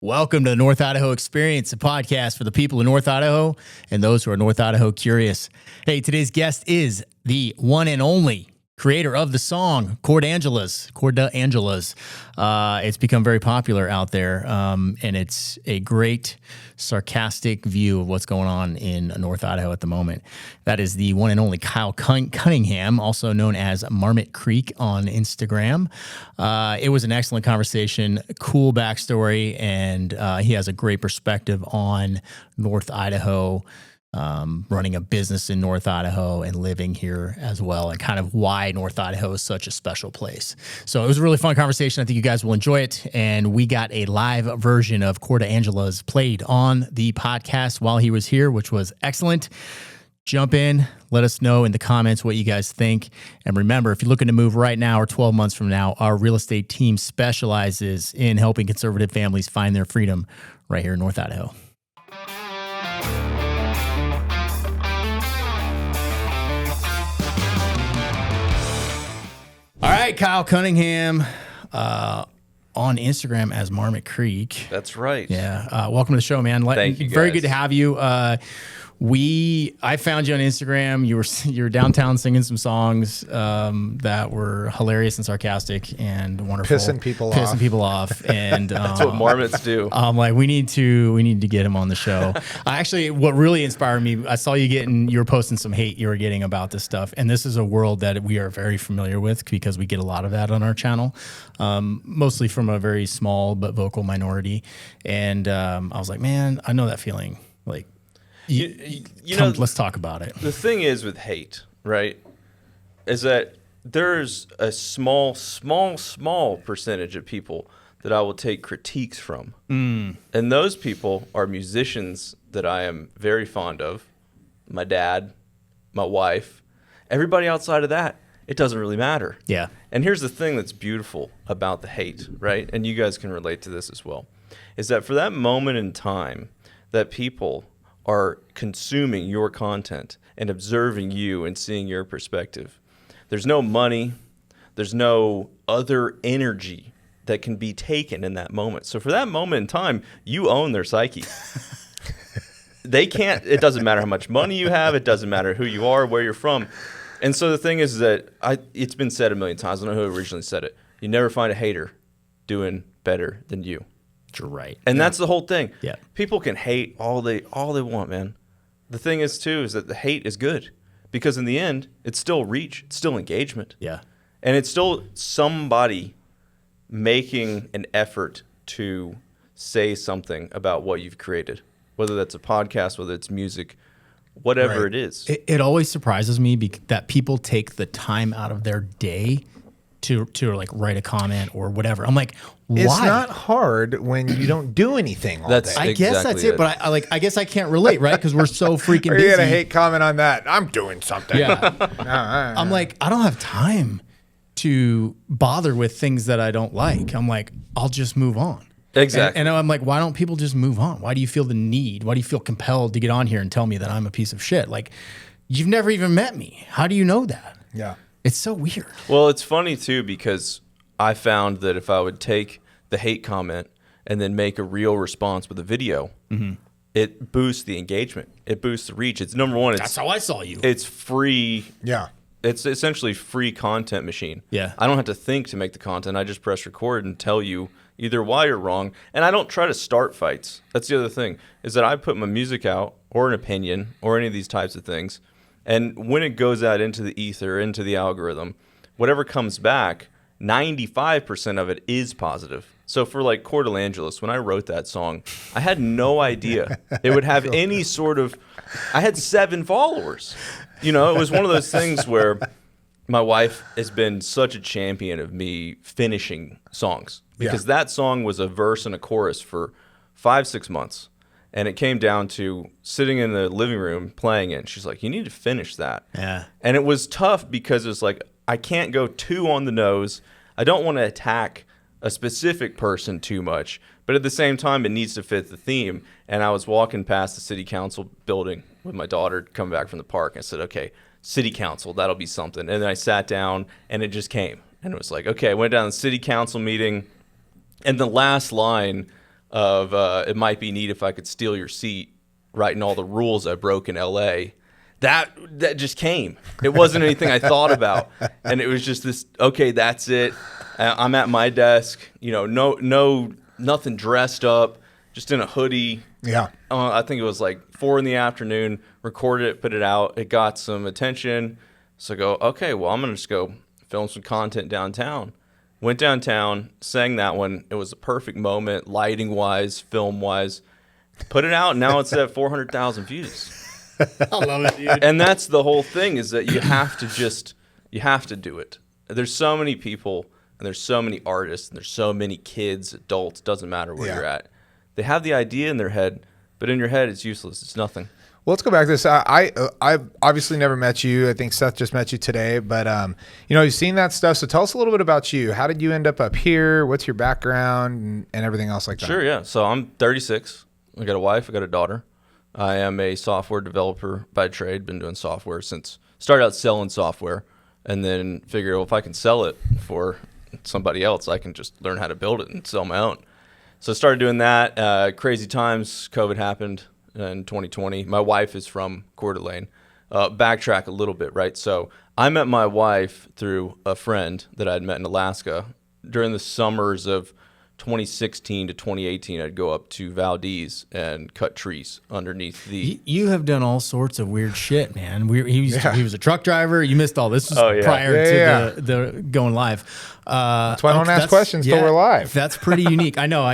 Welcome to the North Idaho Experience, a podcast for the people of North Idaho and those who are North Idaho curious. Hey, today's guest is the one and only creator of the song, Coeur d'Angeles. It's become very popular out there, and it's a great sarcastic view of what's going on in North Idaho at the moment. That is the one and only Kyle Cunningham, also known as Marmot Creek on Instagram. It was an excellent conversation, cool backstory, and he has a great perspective on North Idaho, running a business in North Idaho and living here as well, and kind of why North Idaho is such a special place. So it was a really fun conversation. I think you guys will enjoy it. And we got a live version of Coeur d'Angeles played on the podcast while he was here, which was excellent. Jump in, let us know in the comments what you guys think. And remember, if you're looking to move right now or 12 months from now, our real estate team specializes in helping conservative families find their freedom right here in North Idaho. All right, Kyle Cunningham on Instagram as Marmot Creek. That's right. Yeah. Welcome to the show, man. Thank you, guys. Very good to have you. I found you on Instagram. You were downtown singing some songs that were hilarious and sarcastic and wonderful. Pissing people off. And that's what Marmots do. I'm like, we need to get him on the show. What really inspired me, I saw you were posting some hate you were getting about this stuff. And this is a world that we are very familiar with because we get a lot of that on our channel, mostly from a very small but vocal minority. And I was like, man, I know that feeling. Like, let's talk about it. The thing is with hate, right, is that there's a small percentage of people that I will take critiques from. And those people are musicians that I am very fond of, my dad, my wife. Everybody outside of that, it doesn't really matter. Yeah. And here's the thing that's beautiful about the hate, right, and you guys can relate to this as well, is that for that moment in time that people are consuming your content and observing you and seeing your perspective, there's no money, there's no other energy that can be taken in that moment. So for that moment in time, you own their psyche. They can't, it doesn't matter how much money you have, it doesn't matter who you are, where you're from. And so the thing is that it's been said a million times, I don't know who originally said it, you never find a hater doing better than you. You're right. And that's the whole thing. Yeah. People can hate all they want, man. The thing is, too, is that the hate is good because in the end, it's still reach, it's still engagement. Yeah. And it's still somebody making an effort to say something about what you've created, whether that's a podcast, whether it's music, whatever it is. It always surprises me that people take the time out of their day to like write a comment or whatever. I'm like, why? It's not hard when you don't do anything all day. I guess that's it. But I guess I can't relate, right? Because we're so freaking busy. You're gonna hate comment on that. I'm doing something. Yeah. I'm like, I don't have time to bother with things that I don't like. I'm like, I'll just move on. Exactly. And I'm like, why don't people just move on? Why do you feel the need? Why do you feel compelled to get on here and tell me that I'm a piece of shit? Like, you've never even met me. How do you know that? Yeah. It's so weird. Well, it's funny, too, because I found that if I would take the hate comment and then make a real response with a video, it boosts the engagement. It boosts the reach. It's number one. That's how I saw you. It's free. Yeah. It's essentially free content machine. Yeah. I don't have to think to make the content. I just press record and tell you either why you're wrong. And I don't try to start fights. That's the other thing, is that I put my music out or an opinion or any of these types of things. And when it goes out into the ether, into the algorithm, whatever comes back, 95% of it is positive. So for like Coeur d'Angeles, when I wrote that song, I had no idea it would have any sort of, I had 7 followers. You know, it was one of those things where my wife has been such a champion of me finishing songs because that song was a verse and a chorus for 5-6 months. And it came down to sitting in the living room playing it. And she's like, you need to finish that. Yeah. And it was tough because it's like, I can't go too on the nose. I don't want to attack a specific person too much. But at the same time, it needs to fit the theme. And I was walking past the city council building with my daughter coming back from the park. And I said, okay, city council, that'll be something. And then I sat down and it just came. And it was like, okay, I went down to the city council meeting. And the last line of it might be neat if I could steal your seat, writing all the rules I broke in L.A., that just came. It wasn't anything I thought about. And it was just this, okay, that's it. I'm at my desk, nothing dressed up, just in a hoodie. Yeah. I think it was like 4 p.m, recorded it, put it out. It got some attention. So I go, okay, well, I'm going to just go film some content downtown. Went downtown, sang that one. It was a perfect moment, lighting-wise, film-wise. Put it out, and now it's at 400,000 views. I love it, dude. And that's the whole thing, is that you have to do it. There's so many people, and there's so many artists, and there's so many kids, adults, doesn't matter where you're at. They have the idea in their head, but in your head, it's useless. It's nothing. Well, let's go back to this. I've obviously never met you. I think Seth just met you today, but you've seen that stuff. So tell us a little bit about you. How did you end up here? What's your background and everything else like that? Sure, yeah. So I'm 36. I got a wife. I got a daughter. I am a software developer by trade. Been doing software since started out selling software, and then figured, well, if I can sell it for somebody else, I can just learn how to build it and sell my own. So I started doing that. Crazy times. COVID happened in 2020. My wife is from Coeur d'Alene. Backtrack a little bit, right? So I met my wife through a friend that I'd met in Alaska. During the summers of 2016 to 2018, I'd go up to Valdez and cut trees underneath the... You have done all sorts of weird shit, man. He was a truck driver. You missed all this. This was prior to the going live. That's why I don't ask questions till we're live. That's pretty unique. I know.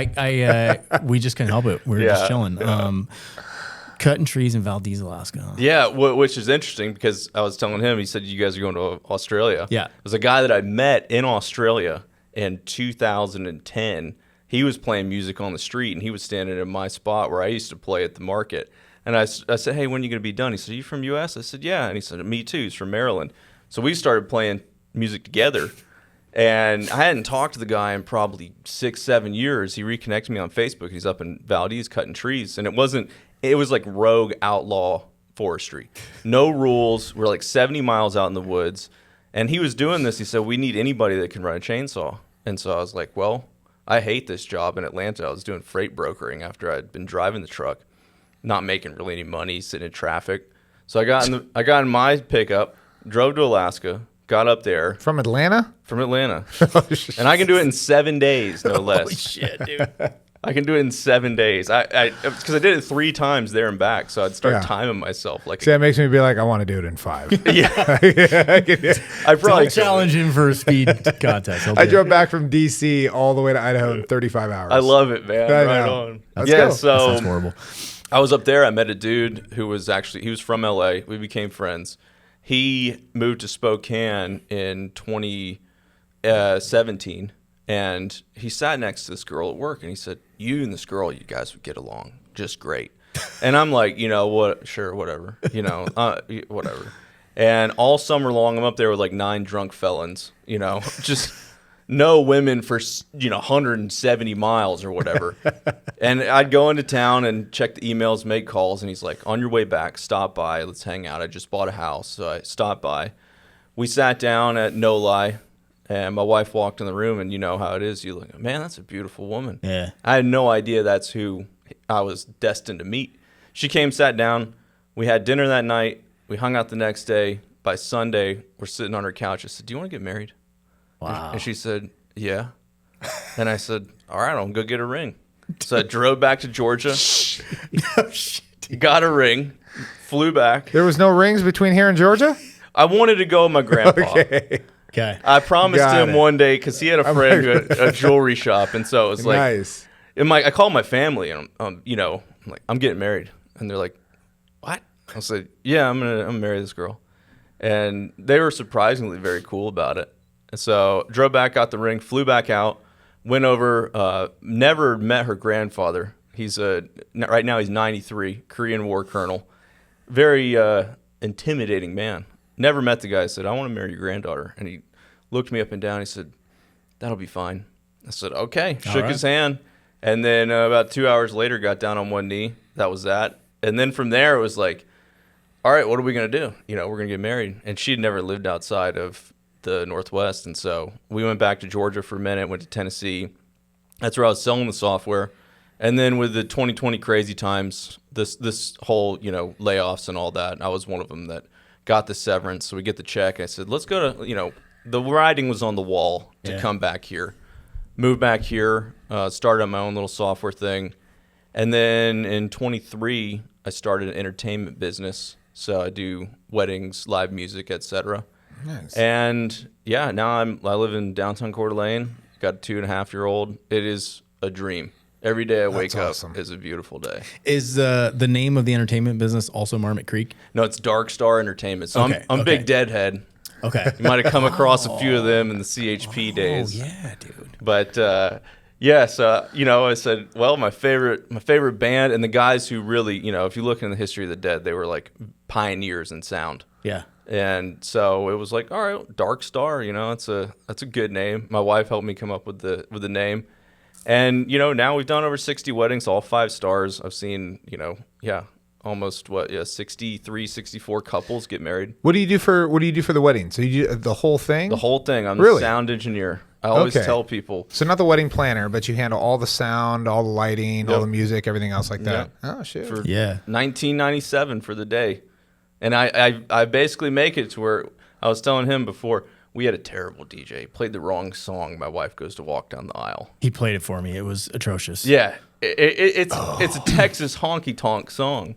We just couldn't help it. We were just chilling. Cutting trees in Valdez, Alaska. Huh? Yeah, which is interesting because I was telling him, he said, you guys are going to Australia. Yeah. There's a guy that I met in Australia in 2010. He was playing music on the street, and he was standing in my spot where I used to play at the market. And I said, hey, when are you going to be done? He said, are you from U.S.? I said, yeah. And he said, me too. He's from Maryland. So we started playing music together. And I hadn't talked to the guy in probably 6-7 years. He reconnected me on Facebook. He's up in Valdez cutting trees. And it was like rogue outlaw forestry. No rules. We're like 70 miles out in the woods. And he was doing this. He said, we need anybody that can run a chainsaw. And so I was like, well, I hate this job in Atlanta. I was doing freight brokering after I'd been driving the truck, not making really any money, sitting in traffic. So I got in my pickup, drove to Alaska, got up there. From Atlanta? From Atlanta. And I can do it in 7 days, no less. Holy shit, dude. I can do it in 7 days. Because I did it 3 times there and back, so I'd start timing myself. See, that makes me be like, I want to do it in 5. Yeah. I probably challenge him for a speed contest. I drove back from D.C. all the way to Idaho in 35 hours. I love it, man. Right on. Let's go. So that sounds horrible. I was up there. I met a dude who was from L.A. We became friends. He moved to Spokane in 2017. And he sat next to this girl at work, and he said, you and this girl, you guys would get along just great. And I'm like, what? Sure, whatever. Whatever. And all summer long, I'm up there with like 9 drunk felons, just no women for, 170 miles or whatever. And I'd go into town and check the emails, make calls, and he's like, on your way back, stop by, let's hang out. I just bought a house, so I stopped by. We sat down at No Lie. And my wife walked in the room, and you know how it is. You look, man, that's a beautiful woman. Yeah. I had no idea that's who I was destined to meet. She came, sat down. We had dinner that night. We hung out the next day. By Sunday, we're sitting on her couch. I said, do you want to get married? Wow. And she said, yeah. And I said, all right, I'll go get a ring. So I drove back to Georgia. No shit. Got a ring. Flew back. There was no rings between here and Georgia? I wanted to go with my grandpa. Okay. I promised him one day because he had a friend who had a jewelry shop, and so it was like, nice. And I called my family, and I'm like, I'm getting married, and they're like, what? I said, yeah, I'm gonna marry this girl, and they were surprisingly very cool about it. And so drove back, got the ring, flew back out, went over, never met her grandfather. He's right now he's 93, Korean War colonel, very intimidating man. Never met the guy. I said, I want to marry your granddaughter. And he looked me up and down. He said, that'll be fine. I said, okay. Shook his hand. And then about 2 hours later, got down on one knee. That was that. And then from there, it was like, all right, what are we going to do? We're going to get married. And she'd never lived outside of the Northwest. And so we went back to Georgia for a minute, went to Tennessee. That's where I was selling the software. And then with the 2020 crazy times, this whole, layoffs and all that, I was one of them that got the severance. So we get the check. I said, let's go to, the writing was on the wall to come back here. Moved back here, started up my own little software thing. And then in 23, I started an entertainment business. So I do weddings, live music, etc. Nice. And now I live in downtown Coeur d'Alene. Got a 2.5-year-old. It is a dream. Every day I wake up is a beautiful day. Is the name of the entertainment business also Marmot Creek? No, it's Dark Star Entertainment. So I'm Big Deadhead. Okay. You might have come across a few of them in the CHP days. Oh, yeah, dude. But I said, well, my favorite band and the guys who really, if you look in the history of the Dead, they were like pioneers in sound. Yeah. And so it was like, all right, Dark Star, that's a good name. My wife helped me come up with the name. And, now we've done over 60 weddings, all 5 stars. I've seen, almost 63, 64 couples get married. What do you do for the wedding? So you do the whole thing? The whole thing. I'm Really? the sound engineer. I always tell people. So not the wedding planner, but you handle all the sound, all the lighting, all the music, everything else like that. Yep. Oh, shit. For 1997 for the day. And I basically make it to where I was telling him before, we had a terrible DJ. He played the wrong song. My wife goes to walk down the aisle. He played it for me. It was atrocious. Yeah. It's a Texas honky tonk song.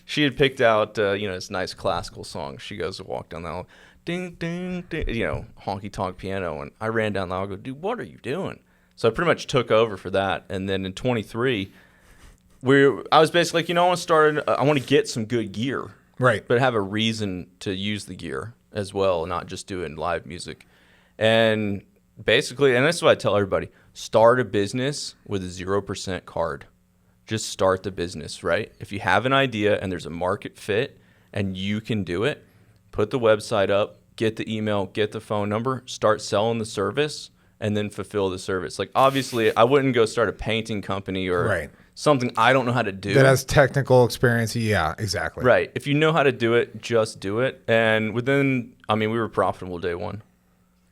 She had picked out this nice classical song. She goes to walk down the aisle, ding ding ding, honky tonk piano, and I ran down the aisle. I go, dude, what are you doing? So I pretty much took over for that. And then in 23, I was basically like, I want to get some good gear, Right. but have a reason to use the gear as well, not just doing live music. And basically, and that's what I tell everybody, start a business with a 0% card. Just start the business, right? If you have an idea and there's a market fit and you can do it, put the website up, get the email, get the phone number, start selling the service, and then fulfill the service. Like, obviously, I wouldn't go start a painting company or something I don't know how to do. That has technical experience. Yeah, exactly. Right. If you know how to do it, just do it. And we were profitable day one.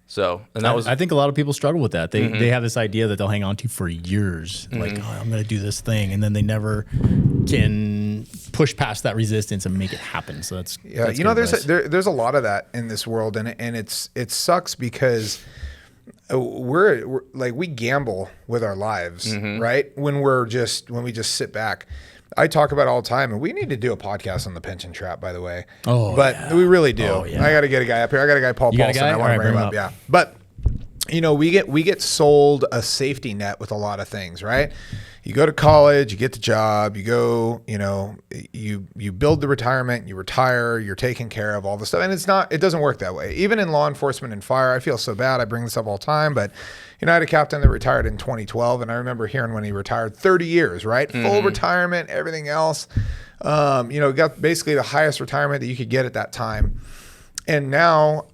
So, and that was. I think a lot of people struggle with that. They have this idea that they'll hang on to for years. Like, I'm going to do this thing. And then they never can push past that resistance and make it happen. So that's there's a lot of that in this world. And it sucks because we're like, we gamble with our lives, right? When we just sit back. I talk about it all the time, and we need to do a podcast on the pension trap, by the way. We really do. I got to get a guy up here. I got a guy, Paul Paulson. I want to bring him up. Yeah. But, we get sold a safety net with a lot of things, right? You go to college, you get the job, you go, you build the retirement, you retire, you're taken care of, all the stuff. And it doesn't work that way. Even in law enforcement and fire, I feel so bad. I bring this up all the time, but I had a captain that retired in 2012, and I remember hearing when he retired, 30 years, right? Full retirement, everything else. Got basically the highest retirement that you could get at that time. And now,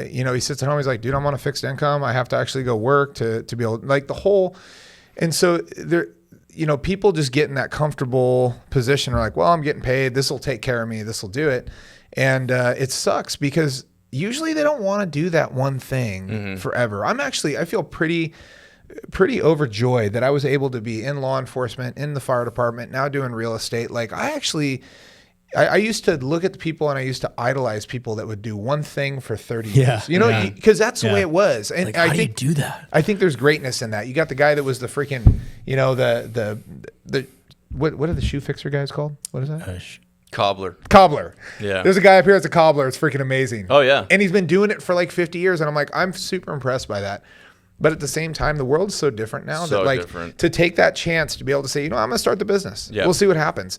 he sits at home. He's like, dude, I'm on a fixed income. I have to actually go work to be able, like the whole. And so there, people just get in that comfortable position. Are like, well, I'm getting paid. This will take care of me. This will do it. And it sucks because usually they don't want to do that one thing forever. I feel pretty overjoyed that I was able to be in law enforcement, in the fire department, now doing real estate. Like I used to look at the people and I used to idolize people that would do one thing for 30 years, because that's the way it was. And like, how do you do that? I think there's greatness in that. You got the guy that was the freaking, what are the shoe fixer guys called? What is that? Cobbler. Yeah. There's a guy up here that's a cobbler. It's freaking amazing. Oh yeah. And he's been doing it for like 50 years. And I'm like, I'm super impressed by that. But at the same time, the world's so different now to take that chance to be able to say, I'm going to start the business. Yep. We'll see what happens.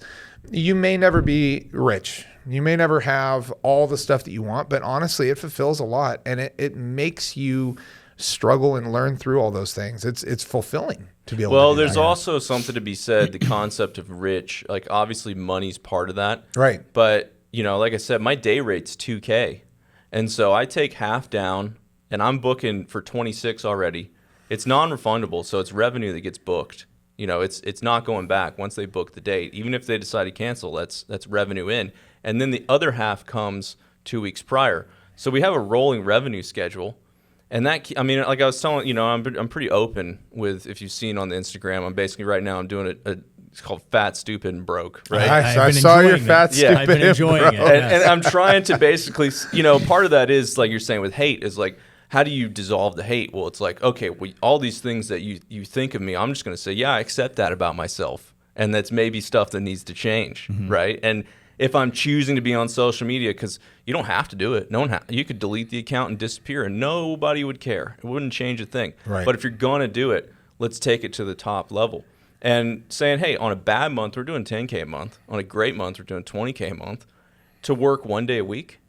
You may never be rich. You may never have all the stuff that you want, but honestly, it fulfills a lot, and it makes you struggle and learn through all those things. It's fulfilling to be able to do that. Well, there's also something to be said, the concept of rich. Like, obviously, money's part of that. Right. But, like I said, my day rate's $2,000. And so I take half down, and I'm booking for 26 already. It's non-refundable, so it's revenue that gets booked. It's not going back once they book the date. Even if they decide to cancel, that's revenue in. And then the other half comes 2 weeks prior. So we have a rolling revenue schedule. And that, I mean, like I was telling, I'm pretty open with, if you've seen on the Instagram, I'm basically right now, I'm doing it's called Fat, Stupid, and Broke, right? I saw your Fat, Stupid, I've been enjoying it. And I'm trying to basically, part of that is like you're saying with hate is like, how do you dissolve the hate? Well, it's like, okay, all these things that you think of me, I'm just going to say, yeah, I accept that about myself. And that's maybe stuff that needs to change, right? And if I'm choosing to be on social media, because you don't have to do it. You could delete the account and disappear, and nobody would care. It wouldn't change a thing. Right. But if you're going to do it, let's take it to the top level. And saying, hey, on a bad month, we're doing 10K a month. On a great month, we're doing 20K a month. To work 1 day a week,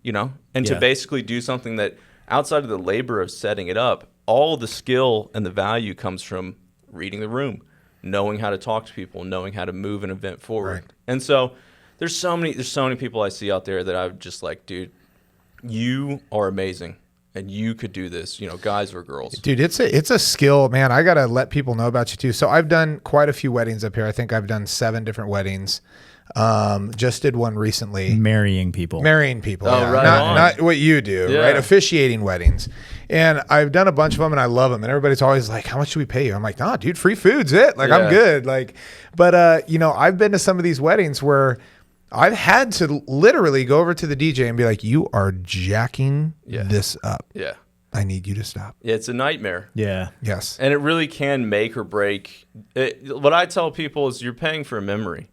and to basically do something that outside of the labor of setting it up, all the skill and the value comes from reading the room, knowing how to talk to people, knowing how to move an event forward. Right. And so there's so many people I see out there that I'm just like, dude, you are amazing. And you could do this, guys or girls. Dude, it's a skill, man. I got to let people know about you too. So I've done quite a few weddings up here. I think I've done 7 different weddings. Just did one recently. Marrying people. Oh, yeah. Right not what you do, Yeah. right? Officiating weddings. And I've done a bunch of them and I love them. And everybody's always like, how much should we pay you? I'm like, nah, dude, free food's it. Like, I'm good. Like, but, I've been to some of these weddings where I've had to literally go over to the DJ and be like, you are jacking this up. Yeah. I need you to stop. Yeah, it's a nightmare. Yeah. Yes. And it really can make or break. What I tell people is you're paying for a memory,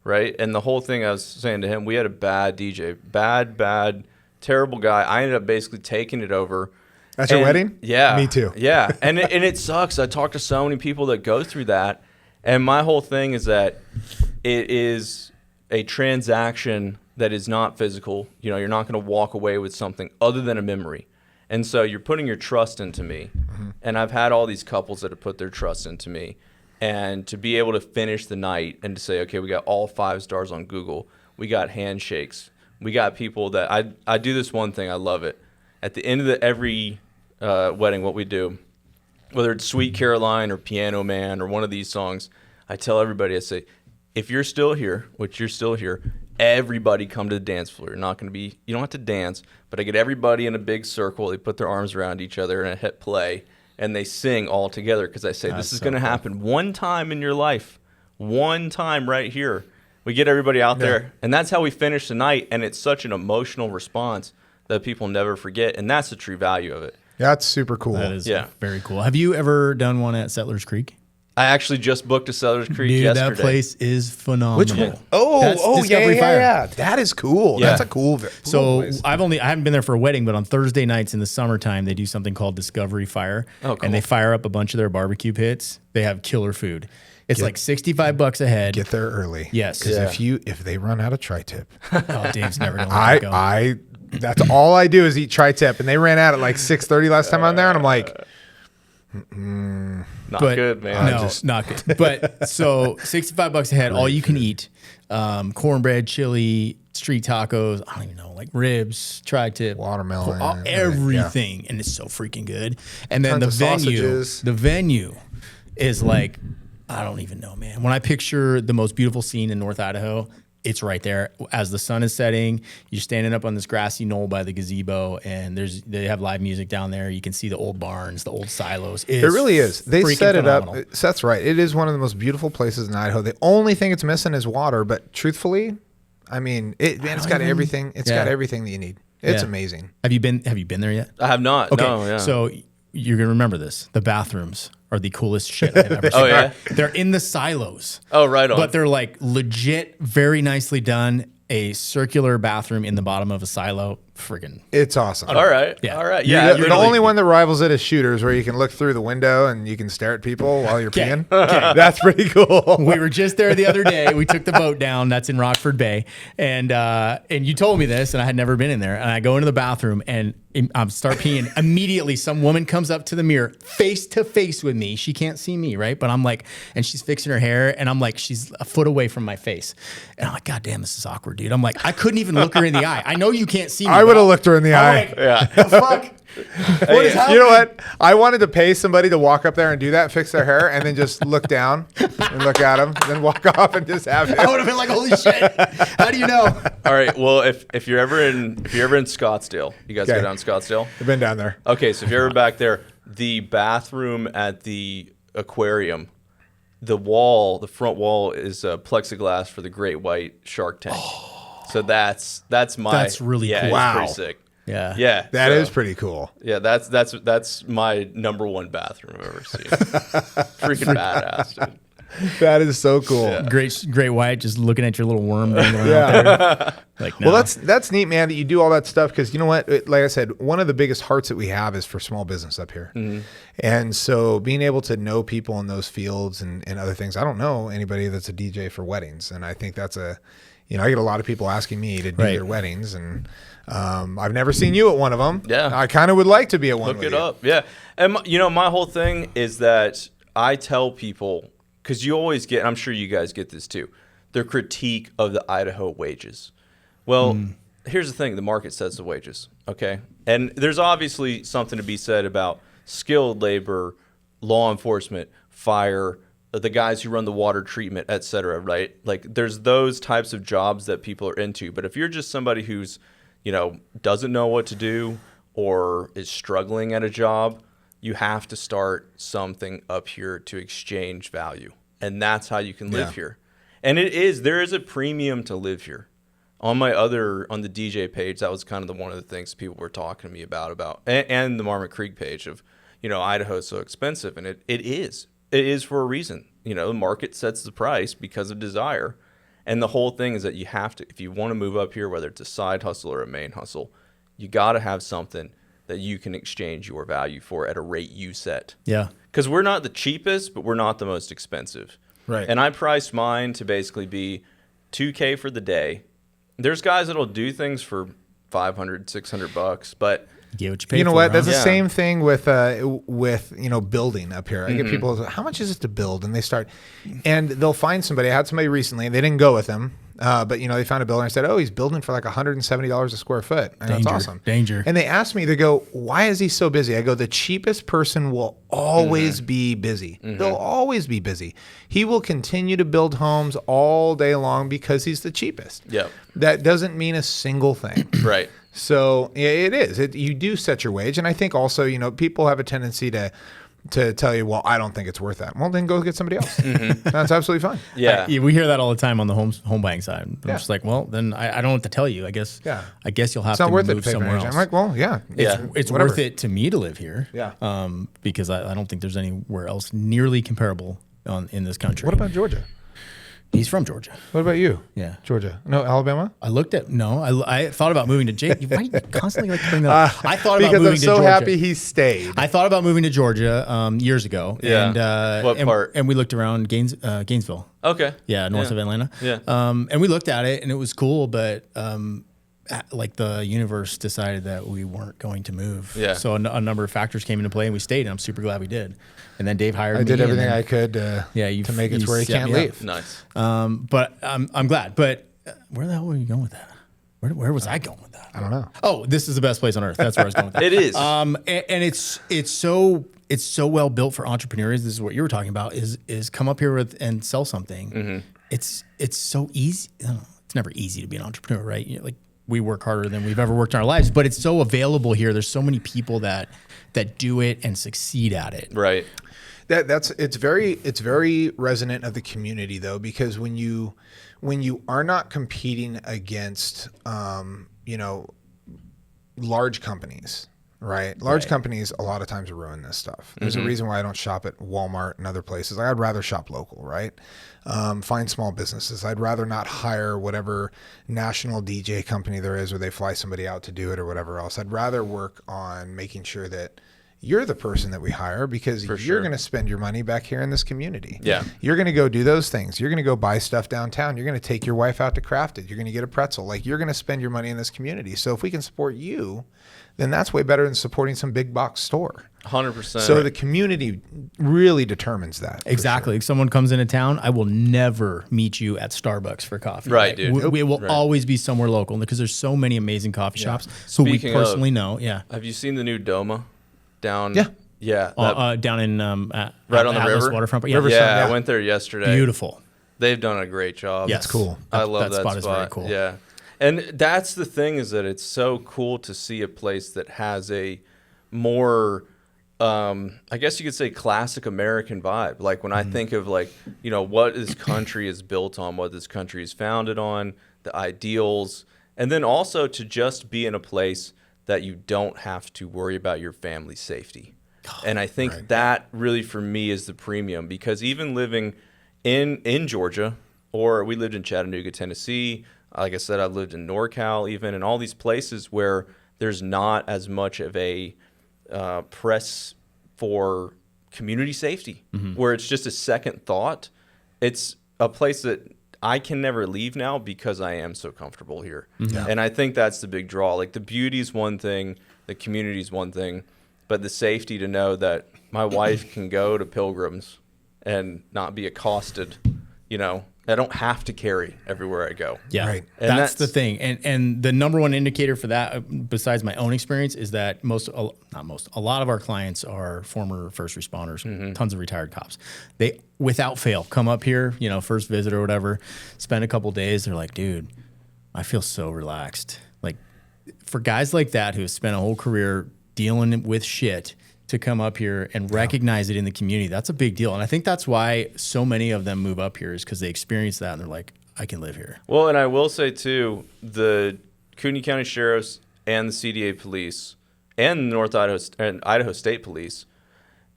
right? And the whole thing I was saying to him, we had a bad DJ, bad, terrible guy. I ended up basically taking it over. At your wedding? Yeah. Me too. Yeah. And it sucks. I talk to so many people that go through that. And my whole thing is that it is a transaction that is not physical. You're not going to walk away with something other than a memory. And so you're putting your trust into me. Mm-hmm. And I've had all these couples that have put their trust into me. And to be able to finish the night and to say, okay, we got all 5 stars on Google. We got handshakes. We got people that I do this one thing. I love it. At the end of every wedding, what we do, whether it's Sweet Caroline or Piano Man or one of these songs, I tell everybody, I say, if you're still here, which you're still here, everybody come to the dance floor. You're not going to be, you don't have to dance, but I get everybody in a big circle. They put their arms around each other and I hit play, and they sing all together because I say, this is going to happen one time in your life, one time right here. We get everybody out there, and that's how we finish the night, and it's such an emotional response that people never forget, and that's the true value of it. That's super cool. That is very cool. Have you ever done one at Settlers Creek? I actually just booked a Settlers Creek Dude, yesterday. that place is phenomenal. Which one? Oh, Discovery Fire. Yeah. That is cool. Yeah. That's a cool place. I haven't been there for a wedding, but on Thursday nights in the summertime, they do something called Discovery Fire. Oh, cool. And they fire up a bunch of their barbecue pits. They have killer food. It's like $65 a head. Get there early. Yes. Because if they run out of tri-tip, Oh, Dave's never going to let it go. That's all I do is eat tri-tip, and they ran out at like 6:30 last time I'm there, and I'm like, Not good, man. No, not good. But so $65 a head, all you can eat. Cornbread, chili, street tacos, I don't even know, like ribs, tri-tip, watermelon, everything. And it's so freaking good. And then Tons of sausages. the venue is like, I don't even know, man. When I picture the most beautiful scene in North Idaho, it's right there. As the sun is setting, you're standing up on this grassy knoll by the gazebo, and they have live music down there. You can see the old barns, the old silos. It really is. They set it phenomenal. up. Seth's right. It is one of the most beautiful places in Idaho. The only thing it's missing is water, but truthfully, I mean, it's got everything. It's got everything that you need. It's amazing. Have you been there yet? I have not. Okay, No, yeah. so you're gonna remember this. The bathrooms are the coolest shit I've ever seen. Oh, yeah? They're in the silos. Oh, right on. But they're like legit, very nicely done. A circular bathroom in the bottom of a silo. Friggin'. It's awesome. All right. Yeah. All right. Yeah, Yeah. the only one that rivals it is Shooters, where you can look through the window and you can stare at people while you're peeing. That's pretty cool. We were just there the other day. We took the boat down. That's in Rockford Bay. And you told me this, and I had never been in there. And I go into the bathroom and I start peeing. Immediately, some woman comes up to the mirror, face to face with me. She can't see me, right? But I'm like, and she's fixing her hair, and I'm like, she's a foot away from my face. And I'm like, God damn, this is awkward, dude. I'm like, I couldn't even look her in the eye. I know you can't see me. I would have looked her in the eye. Like, the fuck? What is happening? You know what? I wanted to pay somebody to walk up there and do that, fix their hair, and then just look down and look at them, then walk off and just have it. I would have been like, holy shit. How do you know? All right. Well, if you're ever in Scottsdale, you guys go down Scottsdale. I've been down there. Okay, so if you're ever back there, the bathroom at the aquarium, the front wall is plexiglass for the great white shark tank. So that's really cool. It's Wow. pretty sick. Yeah. Yeah, That is pretty cool. Yeah, that's my number one bathroom I've ever seen. Freaking badass, dude. That is so cool. Yeah. Great white, just looking at your little worm dangling out there. Like, no. Well, that's neat, man, that you do all that stuff, because you know what? Like I said, one of the biggest hearts that we have is for small business up here. Mm-hmm. And so being able to know people in those fields and other things, I don't know anybody that's a DJ for weddings. And I think that's I get a lot of people asking me to do their weddings, and I've never seen you at one of them. Yeah. I kind of would like to be at one. Look with it you. up. Yeah. And my whole thing is that I tell people, because you always get, I'm sure you guys get this too, their critique of the Idaho wages. Well, here's the thing. The market sets the wages, okay? And there's obviously something to be said about skilled labor, law enforcement, fire, the guys who run the water treatment, et cetera, right? Like, there's those types of jobs that people are into. But if you're just somebody who's, doesn't know what to do or is struggling at a job, you have to start something up here to exchange value. And that's how you can live here. And there is a premium to live here. On the DJ page, that was kind of one of the things people were talking to me about, and the Marmot Creek page of, Idaho's so expensive. And it is for a reason. The market sets the price because of desire. And the whole thing is that you have to, if you want to move up here, whether it's a side hustle or a main hustle, you got to have something that you can exchange your value for at a rate you set. Yeah. Because we're not the cheapest, but we're not the most expensive. Right. And I priced mine to basically be $2K for the day. There's guys that'll do things for $500, $600, but Get what you pay You know for, what? That's huh? the Yeah. same thing with building up here. I get people, how much is it to build? And they start, and they'll find somebody. I had somebody recently, and they didn't go with him. But they found a builder and said, "Oh, he's building for like $170 a square foot." And that's awesome. Danger. And they asked me, they go, "Why is he so busy?" I go, "The cheapest person will always be busy. They'll always be busy. He will continue to build homes all day long because he's the cheapest." Yep. That doesn't mean a single thing. Right. So yeah, it is. You do set your wage, and I think also, people have a tendency to tell you, "Well, I don't think it's worth that." Well, then go get somebody else. That's absolutely fine. Yeah. We hear that all the time on the home buying side. I'm Yeah. just like, well, then I don't know what to tell you. I guess. Yeah. I guess you'll have It's to not worth it move to pay for somewhere an agent. else. I'm like, well, yeah, It's whatever. worth it to me to live here. Yeah. Because I don't think there's anywhere else nearly comparable in this country. What about Georgia? He's from Georgia. What about you? Yeah. Georgia. No, Alabama? I thought about moving to Jake. Why do you constantly like to bring that up? I thought about Because moving I'm to so Georgia. happy he stayed. I thought about moving to Georgia years ago. Yeah. And, What part? And we looked around Gainesville. Okay. Yeah, north of Atlanta. Yeah. And we looked at it, and it was cool, but like the universe decided that we weren't going to move. Yeah. So a number of factors came into play, and we stayed, and I'm super glad we did. And then Dave hired me. I did everything and then- I could to make it to where he set can't me up. leave. Nice. But I'm glad. But where the hell were you going with that? Where was I going with that? I don't know. Oh, this is the best place on earth. That's where I was going with that. It is. And it's so well built for entrepreneurs. This is what you were talking about. Is come up here and sell something. It's so easy. I don't know, it's never easy to be an entrepreneur, right? Like we work harder than we've ever worked in our lives, but it's so available here. There's so many people that do it and succeed at it. Right. It's very resonant of the community though, because when you are not competing against large companies, right? Large companies a lot of times ruin this stuff. There's a reason why I don't shop at Walmart and other places. I'd rather shop local, right? Find small businesses. I'd rather not hire whatever national DJ company there is where they fly somebody out to do it or whatever else. I'd rather work on making sure that you're the person that we hire, because you're going to spend your money back here in this community. Yeah. You're going to go do those things. You're going to go buy stuff downtown. You're going to take your wife out to craft it. You're going to get a pretzel. Like, you're going to spend your money in this community. So if we can support you, then that's way better than supporting some big box store. 100%. So the community really determines that. for Exactly. If someone comes into town, I will never meet you at Starbucks for coffee. Right, dude. We will Right. always be somewhere local because there's so many amazing coffee shops who we Speaking of- personally know. Yeah. Have you seen the new Doma down? Yeah. Yeah. Down in Right on the Atlas river? waterfront. But yeah, Riverside. yeah, Yeah. I went there yesterday. Beautiful. They've done a great job. Yes. cool. I love that that spot is very cool. Yeah. And that's the thing, is that it's so cool to see a place that has a more, I guess you could say, classic American vibe. Like when I think of, like, you know, what this country is built on, what this country is founded on, the ideals, and then also to just be in a place that you don't have to worry about your family's safety. And I think that really, for me, is the premium, because even living in Georgia, or we lived in Chattanooga, Tennessee, like I said, I've lived in NorCal even, and all these places where there's not as much of a press for community safety, where it's just a second thought. It's a place that I can never leave now because I am so comfortable here. And I think that's the big draw. Like, the beauty is one thing, the community is one thing, but the safety to know that my wife can go to Pilgrims and not be accosted, you know. I don't have to carry everywhere I go. Yeah, Right. And that's the thing. And the number one indicator for that, besides my own experience, is that a lot of our clients are former first responders, tons of retired cops. They, without fail, come up here, you know, first visit or whatever, spend a couple days. They're like, dude, I feel so relaxed. Like, for guys like that who have spent a whole career dealing with shit, to come up here and recognize it in the community, that's a big deal. And I think that's why so many of them move up here, is because they experience that and they're like, I can live here. Well, and I will say too, the Kootenai County Sheriffs and the CDA Police and North Idaho and Idaho State Police,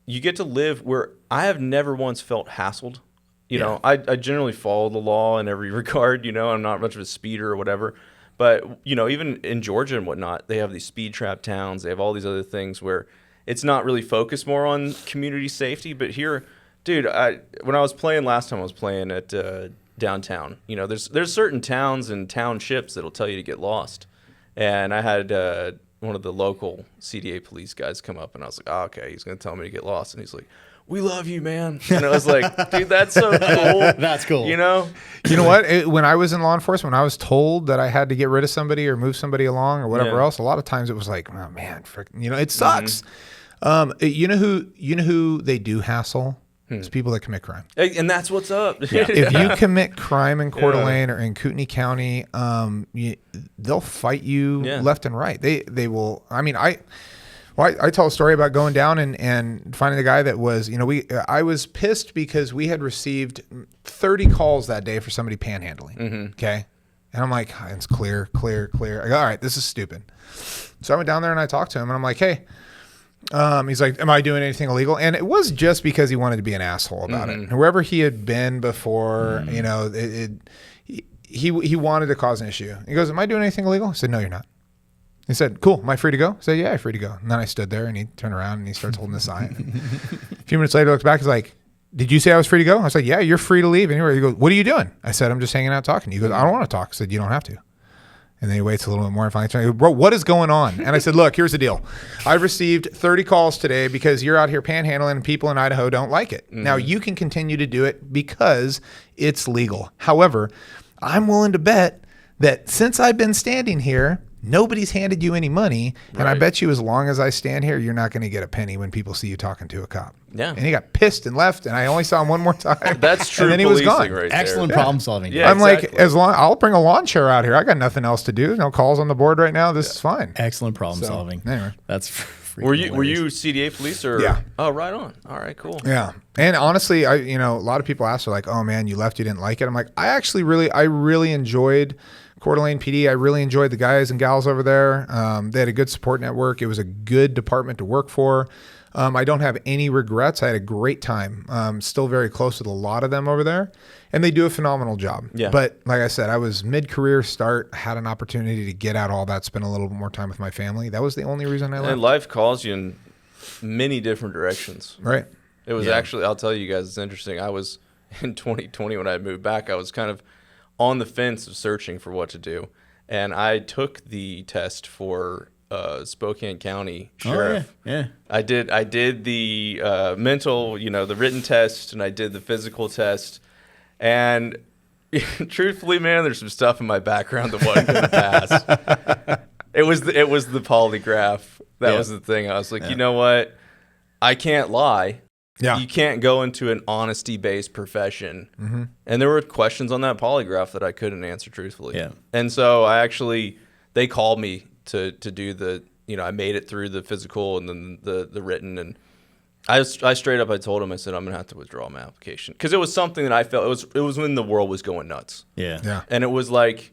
you get to live where I have never once felt hassled. You know, I generally follow the law in every regard. You know, I'm not much of a speeder or whatever. But, you know, even in Georgia and whatnot, they have these speed trap towns. They have all these other things where it's not really focused more on community safety. But here, dude, when I was playing last time, I was playing at downtown. You know, there's certain towns and townships that'll tell you to get lost. And I had one of the local CDA police guys come up, and I was like, oh, okay, he's going to tell me to get lost. And he's like, we love you, man. And I was like, dude, that's so cool. That's cool. You know? You know what? When I was in law enforcement, when I was told that I had to get rid of somebody or move somebody along or whatever else, a lot of times it was like, oh man, you know, it sucks. You know who they do hassle? It's people that commit crime. And that's what's up. If you commit crime in Coeur d'Alene or in Kootenai County, they'll fight you left and right. They will. I mean, I tell a story about going down and finding the guy that was, you know, I was pissed because we had received 30 calls that day for somebody panhandling. Okay. And I'm like, it's clear. I go, all right, this is stupid. So I went down there and I talked to him and I'm like, hey, he's like, am I doing anything illegal? And it was just because he wanted to be an asshole about it. Wherever he had been before, you know, he wanted to cause an issue. He goes, am I doing anything illegal? I said, no, you're not. He said, cool, am I free to go? I said, yeah, I'm free to go. And then I stood there and he turned around and he starts holding the sign. A few minutes later, he looks back, he's like, did you say I was free to go? I was like, yeah, you're free to leave anywhere. He goes, what are you doing? I said, I'm just hanging out talking to you. He goes, I don't want to talk. I said, you don't have to. And then he waits a little bit more and finally turns, bro, what is going on? And I said, look, here's the deal. I've received 30 calls today because you're out here panhandling and people in Idaho don't like it. Now you can continue to do it because it's legal. However, I'm willing to bet that since I've been standing here, nobody's handed you any money. And I bet you as long as I stand here, you're not going to get a penny when people see you talking to a cop. Yeah. And he got pissed and left, and I only saw him one more time. That's true. And then he was gone. Right Excellent there. problem solving. Yeah, I'm exactly. like, I'll bring a lawn chair out here. I got nothing else to do. No calls on the board right now. This is fine. Excellent problem solving. Anyway. That's Were you CDA police or? Yeah. Oh, right on. All right, cool. Yeah. And honestly, a lot of people ask, like, oh man, you left, you didn't like it. I'm like, I really enjoyed Coeur d'Alene PD. I really enjoyed the guys and gals over there. They had a good support network. It was a good department to work for. I don't have any regrets. I had a great time. Still very close with a lot of them over there, and they do a phenomenal job. Yeah. But like I said, I was mid-career start, had an opportunity to get out all that, spend a little bit more time with my family. That was the only reason I left. And life calls you in many different directions. Right. It was actually, I'll tell you guys, it's interesting. I was in 2020 when I moved back, I was kind of on the fence of searching for what to do. And I took the test for Spokane County Sheriff. Oh, yeah. I did the mental, the written test, and I did the physical test. And truthfully, man, there's some stuff in my background that wasn't going to pass. It was the polygraph. That was the thing. I was like, you know what? I can't lie. Yeah. You can't go into an honesty-based profession. Mm-hmm. And there were questions on that polygraph that I couldn't answer truthfully. Yeah. And so they called me to do the, I made it through the physical and then the written. And I straight up, I told him, I said, I'm going to have to withdraw my application. Because it was something that I felt, it was when the world was going nuts. Yeah. Yeah. And it was like,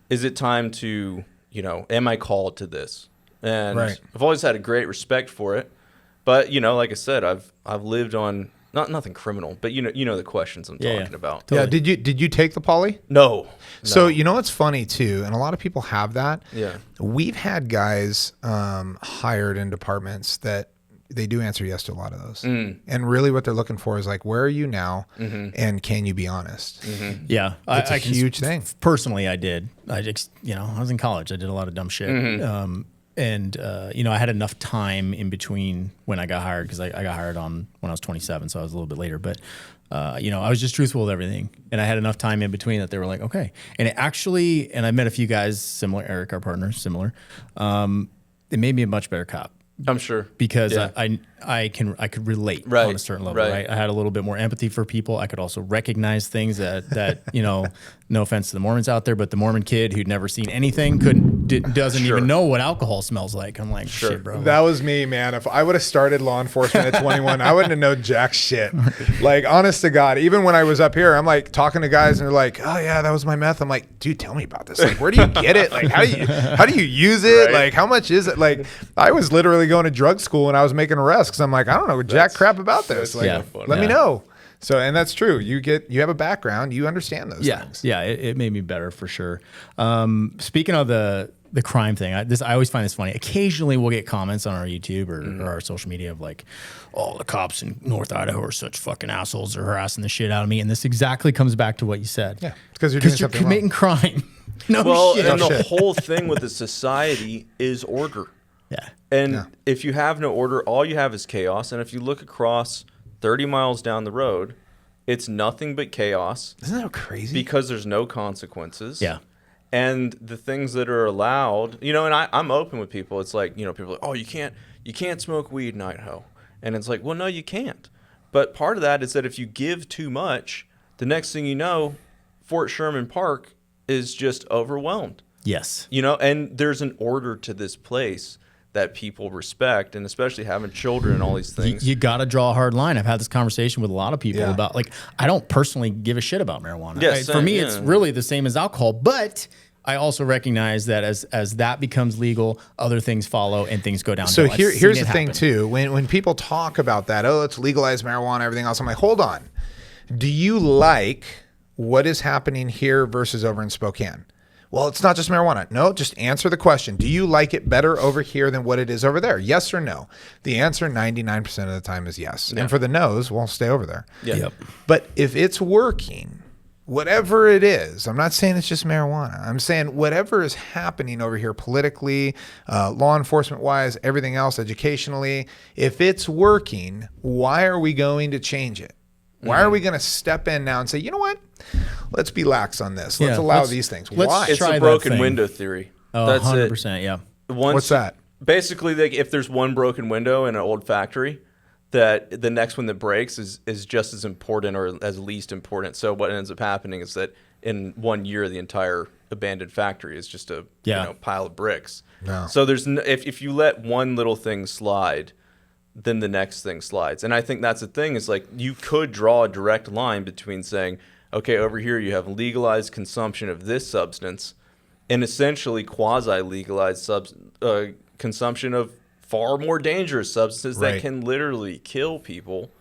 is it time to, am I called to this? And Right. I've always had a great respect for it. But, like I said, I've lived on, nothing criminal, but you know the questions I'm talking about. Totally. Yeah. Did you take the poly? No. So what's funny too, and a lot of people have that. Yeah. We've had guys hired in departments that they do answer yes to a lot of those. And really what they're looking for is like, where are you now? And can you be honest? Yeah. It's a huge thing. Personally, I did. I was in college. I did a lot of dumb shit. I had enough time in between when I got hired, because I got hired when I was 27, so I was a little bit later. But, I was just truthful with everything. And I had enough time in between that they were like, okay. And I met a few guys similar, Eric, our partner, similar. It made me a much better cop. I'm sure. Because I could relate on a certain level, right? I had a little bit more empathy for people. I could also recognize things that no offense to the Mormons out there, but the Mormon kid who'd never seen anything doesn't even know what alcohol smells like. I'm like, shit, bro. That was me, man. If I would have started law enforcement at 21, I wouldn't have known jack shit. Like, honest to God, even when I was up here, I'm like talking to guys and they're like, oh yeah, that was my meth. I'm like, dude, tell me about this. Like, where do you get it? Like, how do you use it? Right. Like, how much is it? Like, I was literally going to drug school and I was making arrests because I'm like, I don't know jack crap about this. Like, let me know. So, and that's true. You have a background, you understand those things. Yeah, it made me better for sure. Speaking of the crime thing, I always find this funny. Occasionally we'll get comments on our YouTube or our social media of like, oh, the cops in North Idaho are such fucking assholes. They're harassing the shit out of me. And this exactly comes back to what you said. Yeah, because you're committing crime. Well, shit. and the whole thing with the society is order. Yeah. And if you have no order, all you have is chaos. And if you look across 30 miles down the road, it's nothing but chaos. Isn't that crazy? Because there's no consequences. Yeah. And the things that are allowed, and I'm open with people. It's like, people are like, oh, you can't smoke weed in Idaho. And it's like, well, no, you can't. But part of that is that if you give too much, the next thing you know, Fort Sherman Park is just overwhelmed. Yes. And there's an order to this place that people respect, and especially having children and all these things. You got to draw a hard line. I've had this conversation with a lot of people about, like, I don't personally give a shit about marijuana. Yes, For me, it's really the same as alcohol, but I also recognize that as that becomes legal, other things follow and things go down. So here's the thing too. When people talk about that, oh, let's legalize marijuana, everything else, I'm like, hold on. Do you like what is happening here versus over in Spokane? Well, it's not just marijuana. No, just answer the question. Do you like it better over here than what it is over there? Yes or no? The answer 99% of the time is yes. Yeah. And for the no's, we'll stay over there. Yeah. Yep. But if it's working, whatever it is, I'm not saying it's just marijuana. I'm saying whatever is happening over here politically, law enforcement wise, everything else, educationally, if it's working, why are we going to change it? Why are we going to step in now and say, you know what? Let's be lax on this. Let's allow these things. Why? It's try a that broken thing. window theory. Oh, That's 100%, yeah. What's that? Basically, like, if there's one broken window in an old factory, that the next one that breaks is just as important or as least important. So what ends up happening is that in 1 year, the entire abandoned factory is just a pile of bricks. No. So there's if you let one little thing slide, then the next thing slides. And I think that's the thing, is like, you could draw a direct line between saying, okay, over here you have legalized consumption of this substance and essentially quasi-legalized consumption of far more dangerous substances that can literally kill people.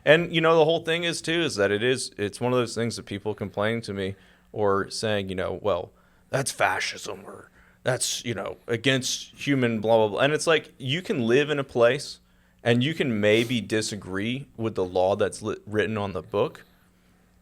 And, the whole thing is, too, is that it's one of those things that people complain to me or saying, well, that's fascism or that's, against human blah, blah, blah. And it's like, you can live in a place and you can maybe disagree with the law that's written on the book,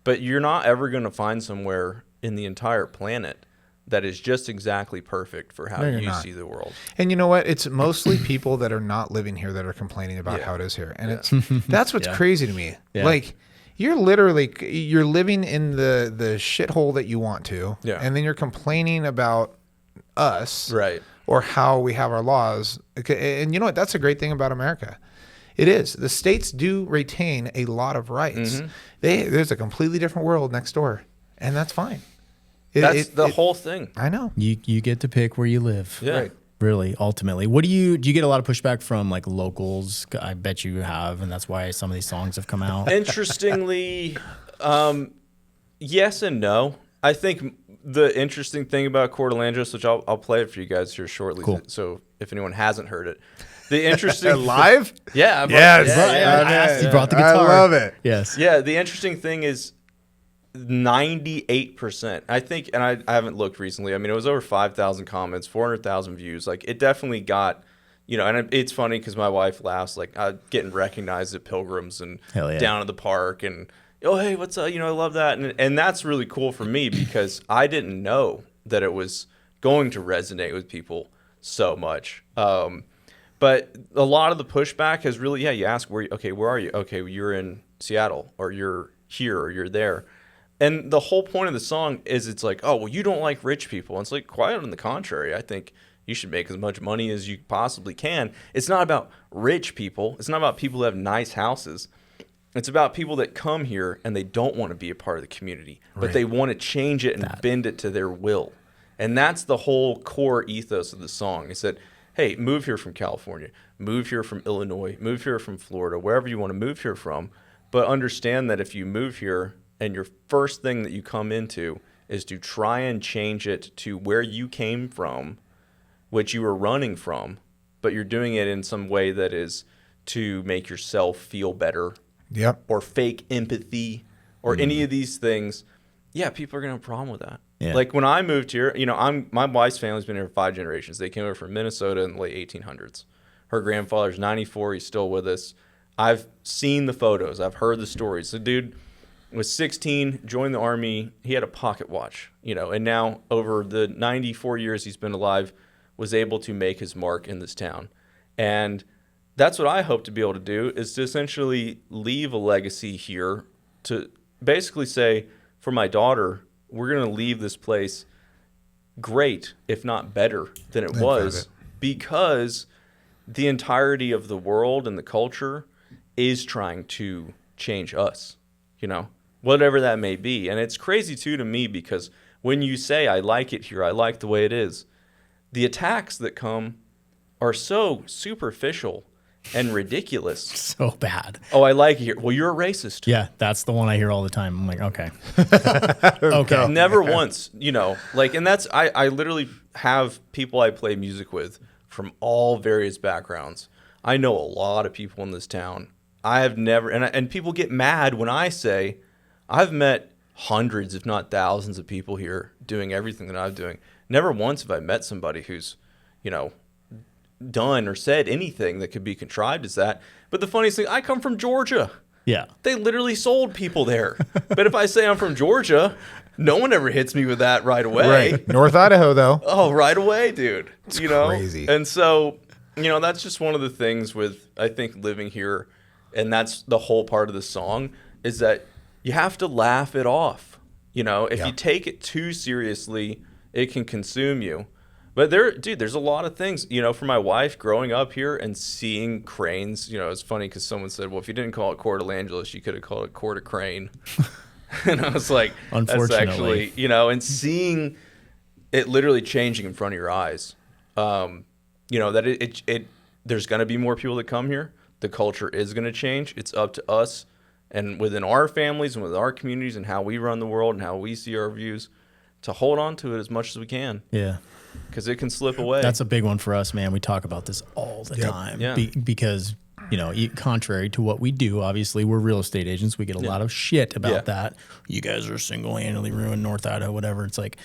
but you're not ever going to find somewhere in the entire planet that is just exactly perfect for how you see the world. And you know what? It's mostly people that are not living here that are complaining about how it is here. And that's what's crazy to me. Yeah. Like, you're living in the shithole that you want to, and then you're complaining about us, Right. or how we have our laws. And you know what? That's a great thing about America. It is. The states do retain a lot of rights. There's a completely different world next door, and that's fine. That's the whole thing. I know. You get to pick where you live. Yeah. Right. Really, ultimately. What do you get a lot of pushback from like locals? I bet you have, and that's why some of these songs have come out. Interestingly, yes and no. I think the interesting thing about Coeur d'Alene, which I'll play it for you guys here shortly. Cool. So if anyone hasn't heard it, the interesting Live? Yeah. Yes. You brought the guitar. I love it. Yes. Yeah. The interesting thing is 98%. I think, and I haven't looked recently. I mean, it was over 5,000 comments, 400,000 views. Like, it definitely got, and it's funny because my wife laughs, like, getting recognized at Pilgrims and down at the park and, oh, hey, what's up? I love that. And that's really cool for me because I didn't know that it was going to resonate with people so much. But a lot of the pushback has really, you ask, where are you? Okay, well, you're in Seattle, or you're here, or you're there. And the whole point of the song is it's like, oh, well, you don't like rich people. And it's like, quite on the contrary. I think you should make as much money as you possibly can. It's not about rich people. It's not about people who have nice houses. It's about people that come here and they don't want to be a part of the community, but they want to change it and bend it to their will. And that's the whole core ethos of the song. Is that, hey, move here from California, move here from Illinois, move here from Florida, wherever you want to move here from. But understand that if you move here, and your first thing that you come into is to try and change it to where you came from, which you were running from, but you're doing it in some way that is to make yourself feel better. Yep. Or fake empathy or any of these things. Yeah, people are going to have a problem with that. Yeah. Like when I moved here, my wife's family's been here for 5 generations. They came over from Minnesota in the late 1800s. Her grandfather's 94. He's still with us. I've seen the photos. I've heard the stories. The dude was 16, joined the Army. He had a pocket watch, and now over the 94 years he's been alive, was able to make his mark in this town. And that's what I hope to be able to do, is to essentially leave a legacy here to basically say, for my daughter, we're going to leave this place great, if not better than it was, because the entirety of the world and the culture is trying to change us, whatever that may be. And it's crazy too to me, because when you say, I like it here, I like the way it is, the attacks that come are so superficial and ridiculous. So bad. Oh, I like it here. Well, you're a racist. Yeah, that's the one I hear all the time. I'm like, okay. Okay. Never once, and that's, I literally have people I play music with from all various backgrounds. I know a lot of people in this town. I have never, and people get mad when I say, I've met hundreds, if not thousands of people here doing everything that I'm doing. Never once have I met somebody who's, done or said anything that could be contrived as that. But the funniest thing, I come from Georgia. Yeah. They literally sold people there. But if I say I'm from Georgia, no one ever hits me with that right away. Right. North Idaho, though. Oh, right away, dude. It's crazy. And so, that's just one of the things with, I think, living here, and that's the whole part of the song, is that you have to laugh it off. If you take it too seriously, it can consume you. But there's a lot of things, for my wife growing up here and seeing cranes, it's funny because someone said, well, if you didn't call it Coeur d'Alene, you could have called it Coeur de Crane. And I was like, unfortunately, that's actually, and seeing it literally changing in front of your eyes, that there's going to be more people that come here. The culture is going to change. It's up to us and within our families and with our communities and how we run the world and how we see our views to hold on to it as much as we can. Yeah. Because it can slip away. That's a big one for us, man. We talk about this all the time. Yeah. Because, contrary to what we do, obviously, we're real estate agents. We get a lot of shit about that. You guys are single-handedly ruined North Idaho, whatever. It's like,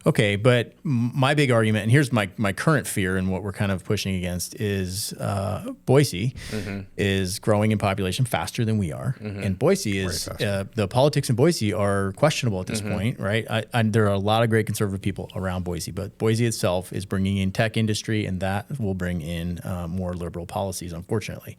okay, but my big argument, and here's my current fear and what we're kind of pushing against is Boise is growing in population faster than we are. And Boise is, the politics in Boise are questionable at this point, right? There are a lot of great conservative people around Boise, but Boise itself is bringing in tech industry, and that will bring in more liberal policies, unfortunately.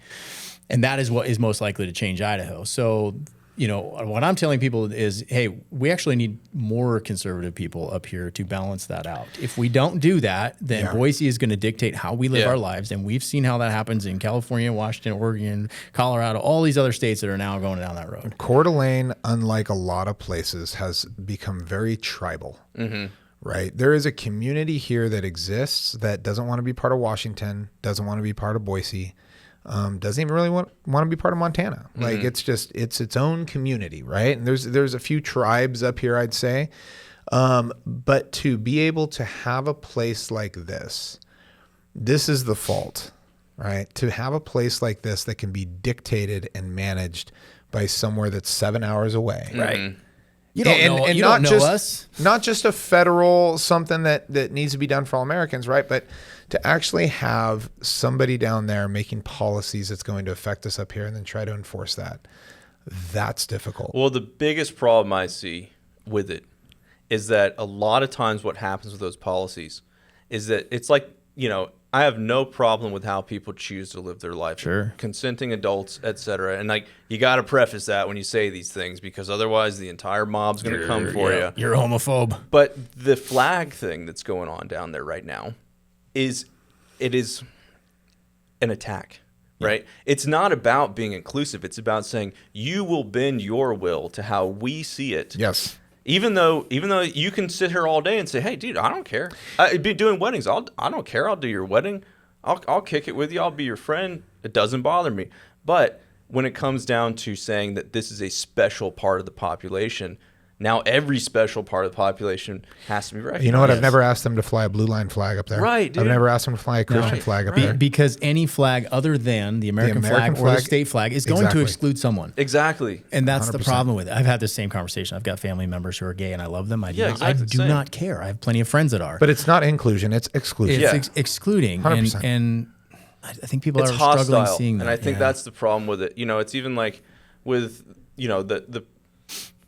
And that is what is most likely to change Idaho. So what I'm telling people is, hey, we actually need more conservative people up here to balance that out. If we don't do that, then Boise is going to dictate how we live our lives. And we've seen how that happens in California, Washington, Oregon, Colorado, all these other states that are now going down that road. Coeur d'Alene, unlike a lot of places, has become very tribal. Right? There is a community here that exists that doesn't want to be part of Washington, doesn't want to be part of Boise, doesn't even really want to be part of Montana. Like it's its own community, right? And there's a few tribes up here, I'd say. But to be able to have a place like this is the fault, right? To have a place like this that can be dictated and managed by somewhere that's 7 hours away. Right. You don't know us. Not just a federal something that needs to be done for all Americans, right? But to actually have somebody down there making policies that's going to affect us up here and then try to enforce that, that's difficult. Well, the biggest problem I see with it is that a lot of times what happens with those policies is that it's like, I have no problem with how people choose to live their life. Sure. Consenting adults, et cetera. And you got to preface that when you say these things, because otherwise the entire mob's going to come for you. You're a homophobe. But the flag thing that's going on down there right now is an attack, right? It's not about being inclusive. It's about saying you will bend your will to how we see it. Yes. Even though you can sit here all day and say, "Hey, dude, I don't care. I'd be doing weddings. I don't care. I'll do your wedding. I'll kick it with you. I'll be your friend. It doesn't bother me." But when it comes down to saying that this is a special part of the population, now every special part of the population has to be recognized. You know what? I've never asked them to fly a blue line flag up there. Right, dude. I've never asked them to fly a Christian flag up there. Because any flag other than the American flag or the state flag is going to exclude someone. Exactly. And that's 100%. The problem with it. I've had the same conversation. I've got family members who are gay and I love them. I do not care. I have plenty of friends that are. But it's not inclusion. It's exclusion. It's excluding. 100%. And I think people it's are hostile, struggling seeing that. And I think that's the problem with it. It's even like with, the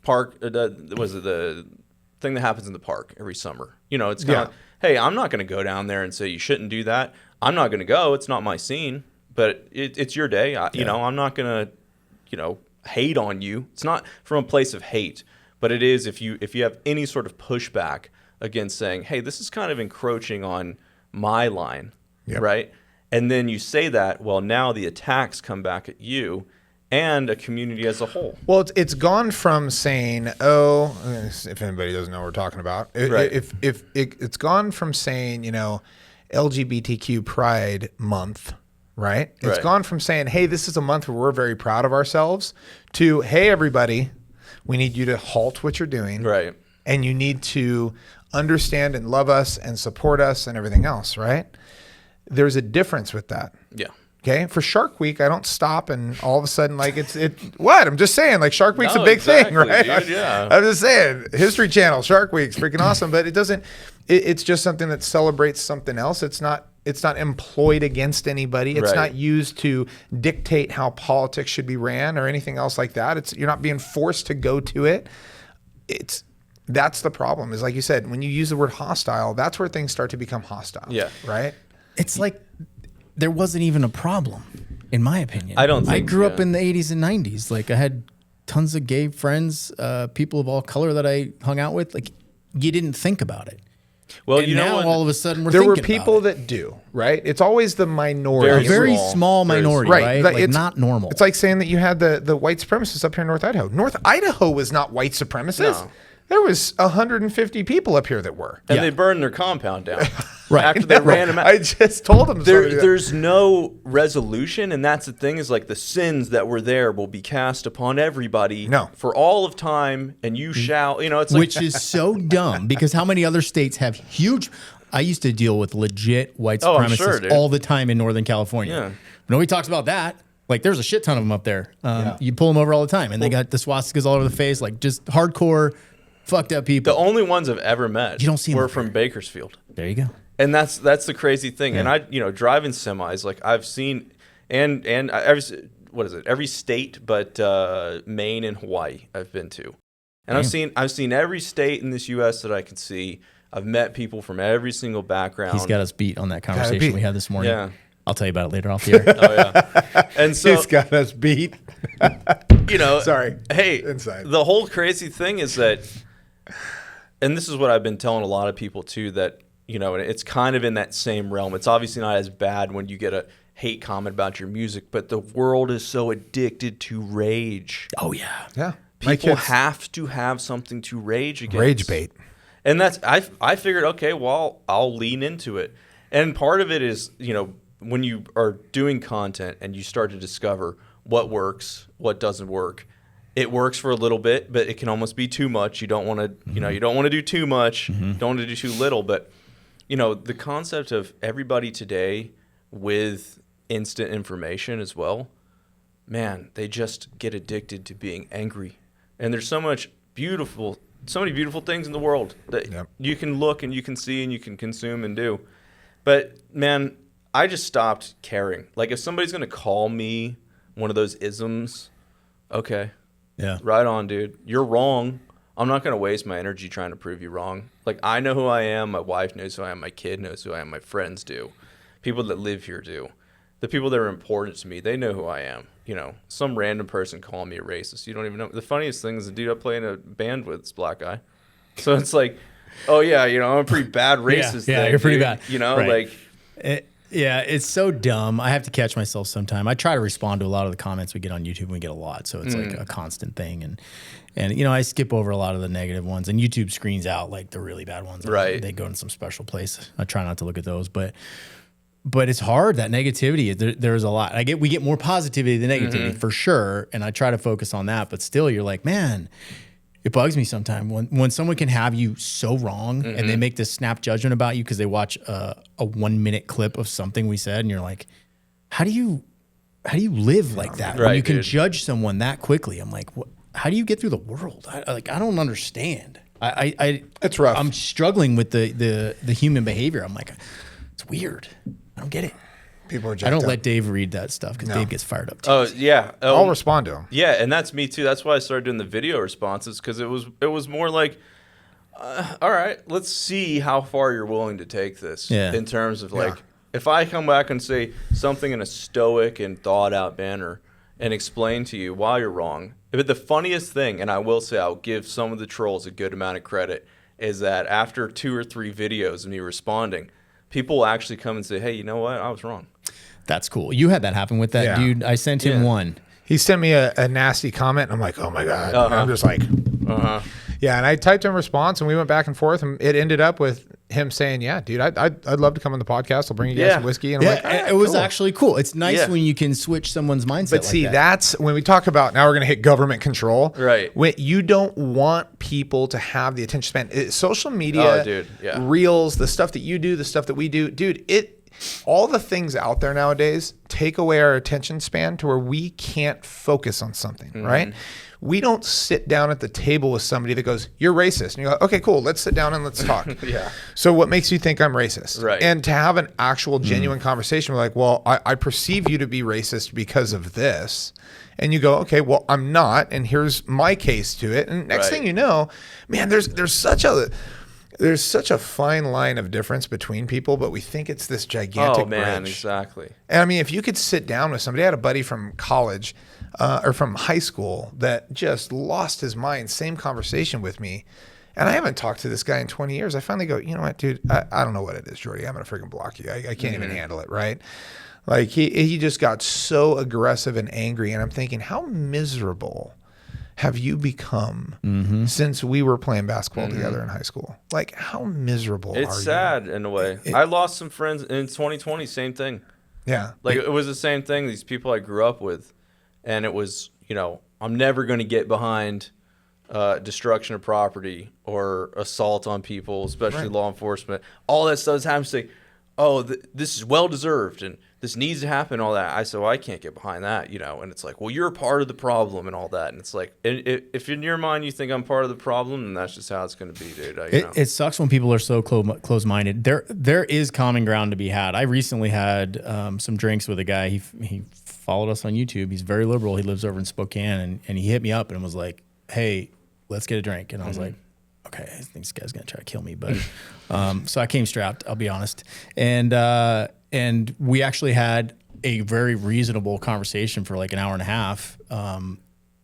park, the thing that happens in the park every summer. It's kind of, hey, I'm not going to go down there and say you shouldn't do that. I'm not going to go. It's not my scene, but it's your day. I'm not going to, hate on you. It's not from a place of hate, but it is if you have any sort of pushback against saying, hey, this is kind of encroaching on my line, right? And then you say that, well, now the attacks come back at you and a community as a whole. Well, it's gone from saying, if anybody doesn't know what we're talking about, if it's gone from saying, LGBTQ Pride Month, right? It's gone from saying, hey, this is a month where we're very proud of ourselves, to, hey, everybody, we need you to halt what you're doing. Right. And you need to understand and love us and support us and everything else, right? There's a difference with that. Yeah. Okay, for Shark Week, I don't stop and all of a sudden, what? I'm just saying, Shark Week's a big thing, right? Dude, yeah. I'm just saying, History Channel, Shark Week's freaking awesome, but it's just something that celebrates something else. It's not employed against anybody. It's not used to dictate how politics should be ran or anything else like that. You're not being forced to go to it. That's the problem, is like you said, when you use the word hostile, that's where things start to become hostile. Yeah. Right? It's like there wasn't even a problem, in my opinion. I grew up in the 80s and 90s. I had tons of gay friends, people of all color that I hung out with. You didn't think about it. Well, and now all of a sudden we're there thinking were people that do, right? It's always the minority. A very small minority, right? It's not normal. It's like saying that you had the white supremacists up here in North Idaho. North Idaho was not white supremacists. No. There was 150 people up here that were. And they burned their compound down. Right. After they ran them out. I just told them. There's no resolution, and that's the thing, is the sins that were there will be cast upon everybody for all of time, and you shall, it's which is so dumb, because how many other states have huge... I used to deal with legit white supremacists all the time in Northern California. Yeah. Nobody talks about that. There's a shit ton of them up there. You pull them over all the time, and they got the swastikas all over the face, just hardcore... fucked up people. The only ones I've ever met were from Bakersfield. There you go. And that's the crazy thing. Yeah. And driving semis, I've seen, and every state but Maine and Hawaii I've been to. And I've seen every state in this U.S. that I can see. I've met people from every single background. He's got us beat on that conversation we had this morning. Yeah. I'll tell you about it later off the air. Oh, yeah. And so he's got us beat. you know, Sorry. Hey, Inside. the whole crazy thing is that, and this is what I've been telling a lot of people too, that, you know, it's kind of in that same realm. It's obviously not as bad when you get a hate comment about your music, but the world is so addicted to rage. Oh yeah. Yeah. People have to have something to rage against. Rage bait. And that's, I figured, okay, well, I'll lean into it. And part of it is, you know, when you are doing content and you start to discover what works, what doesn't work, it works for a little bit, but it can almost be too much. You don't want to, you know, you don't want to do too much, don't want to do too little. But, you know, the concept of everybody today with instant information as well, man, they just get addicted to being angry. And there's so many beautiful things in the world that you can look and you can see and you can consume and do. But, man, I just stopped caring. Like, if somebody's going to call me one of those isms, okay. Yeah. Right on, dude. You're wrong. I'm not going to waste my energy trying to prove you wrong. Like, I know who I am. My wife knows who I am. My kid knows who I am. My friends do. People that live here do. The people that are important to me, they know who I am. You know, some random person calling me a racist. You don't even know. The funniest thing is the dude I play in a band with is a black guy. So it's like, oh, yeah, you know, I'm a pretty bad racist. Yeah, thing, you're pretty dude. bad. You know, Right. like. Yeah, it's so dumb. I have to catch myself sometime. I try to respond to a lot of the comments we get on YouTube. We get a lot, so it's like a constant thing. And you know, I skip over a lot of the negative ones, and YouTube screens out like the really bad ones. Right. They go in some special place. I try not to look at those, but it's hard. That negativity, there's a lot. We get more positivity than negativity for sure, and I try to focus on that. But still, you're like, man. It bugs me sometimes when someone can have you so wrong and they make this snap judgment about you because they watch a 1 minute clip of something we said, and you're like, how do you live like that? Right, when you can dude. judge someone that quickly. I'm like, how do you get through the world? I don't understand. It's rough. I'm struggling with the human behavior. I'm like, it's weird. I don't get it. People are I don't let Dave read that stuff because Dave gets fired up too. Oh, yeah. I'll respond to him. Yeah, and that's me too. That's why I started doing the video responses, because it was more like, all right, let's see how far you're willing to take this. Yeah. In terms of like, if I come back and say something in a stoic and thought out manner and explain to you why you're wrong. But the funniest thing, and I will say I'll give some of the trolls a good amount of credit, is that after 2 or 3 videos of me responding, people will actually come and say, hey, you know what? I was wrong. That's cool. You had that happen with that dude. I sent him one. He sent me a nasty comment, and I'm like, oh my God. And I'm just like, yeah. And I typed in response, and we went back and forth, and it ended up with him saying, yeah, dude, I'd love to come on the podcast. I'll bring you guys some whiskey. And I'm like, all right, it was cool. actually cool. It's nice when you can switch someone's mindset. But see, that's when we talk about, now we're going to hit government control. Right. When you don't want people to have the attention span. Social media, reels, the stuff that you do, the stuff that we do, dude, all the things out there nowadays take away our attention span to where we can't focus on something, right? We don't sit down at the table with somebody that goes, you're racist. And you go, okay, cool. Let's sit down and let's talk. So what makes you think I'm racist? Right. And to have an actual genuine conversation, we're like, well, I perceive you to be racist because of this. And you go, okay, well, I'm not. And here's my case to it. And next thing you know, man, there's such a fine line of difference between people, but we think it's this gigantic bridge. Exactly. And I mean, if you could sit down with somebody, I had a buddy from college or from high school that just lost his mind, same conversation with me. And I haven't talked to this guy in 20 years. I finally go, you know what, dude, I don't know what it is, Jordy. I'm going to freaking block you. I can't even handle it, right? Like he just got so aggressive and angry. And I'm thinking, how miserable have you become since we were playing basketball together in high school? Like, how miserable are you? It's sad in a way. I lost some friends in 2020, same thing. Yeah. Like, it was the same thing, these people I grew up with. And it was, you know, I'm never going to get behind destruction of property or assault on people, especially law enforcement. All that stuff is happening. Say, oh, this is well-deserved and this needs to happen, all that. I said, well, I can't get behind that, you know. And it's like, well, you're a part of the problem and all that. And it's like, if in your mind you think I'm part of the problem, then that's just how it's going to be, dude. It sucks when people are so close-minded. There is common ground to be had. I recently had some drinks with a guy. He followed us on YouTube. He's very liberal. He lives over in Spokane, and he hit me up and was like, hey, let's get a drink. And I was like, okay, I think this guy's going to try to kill me. But so I came strapped, I'll be honest. And we actually had a very reasonable conversation for like an hour and a half.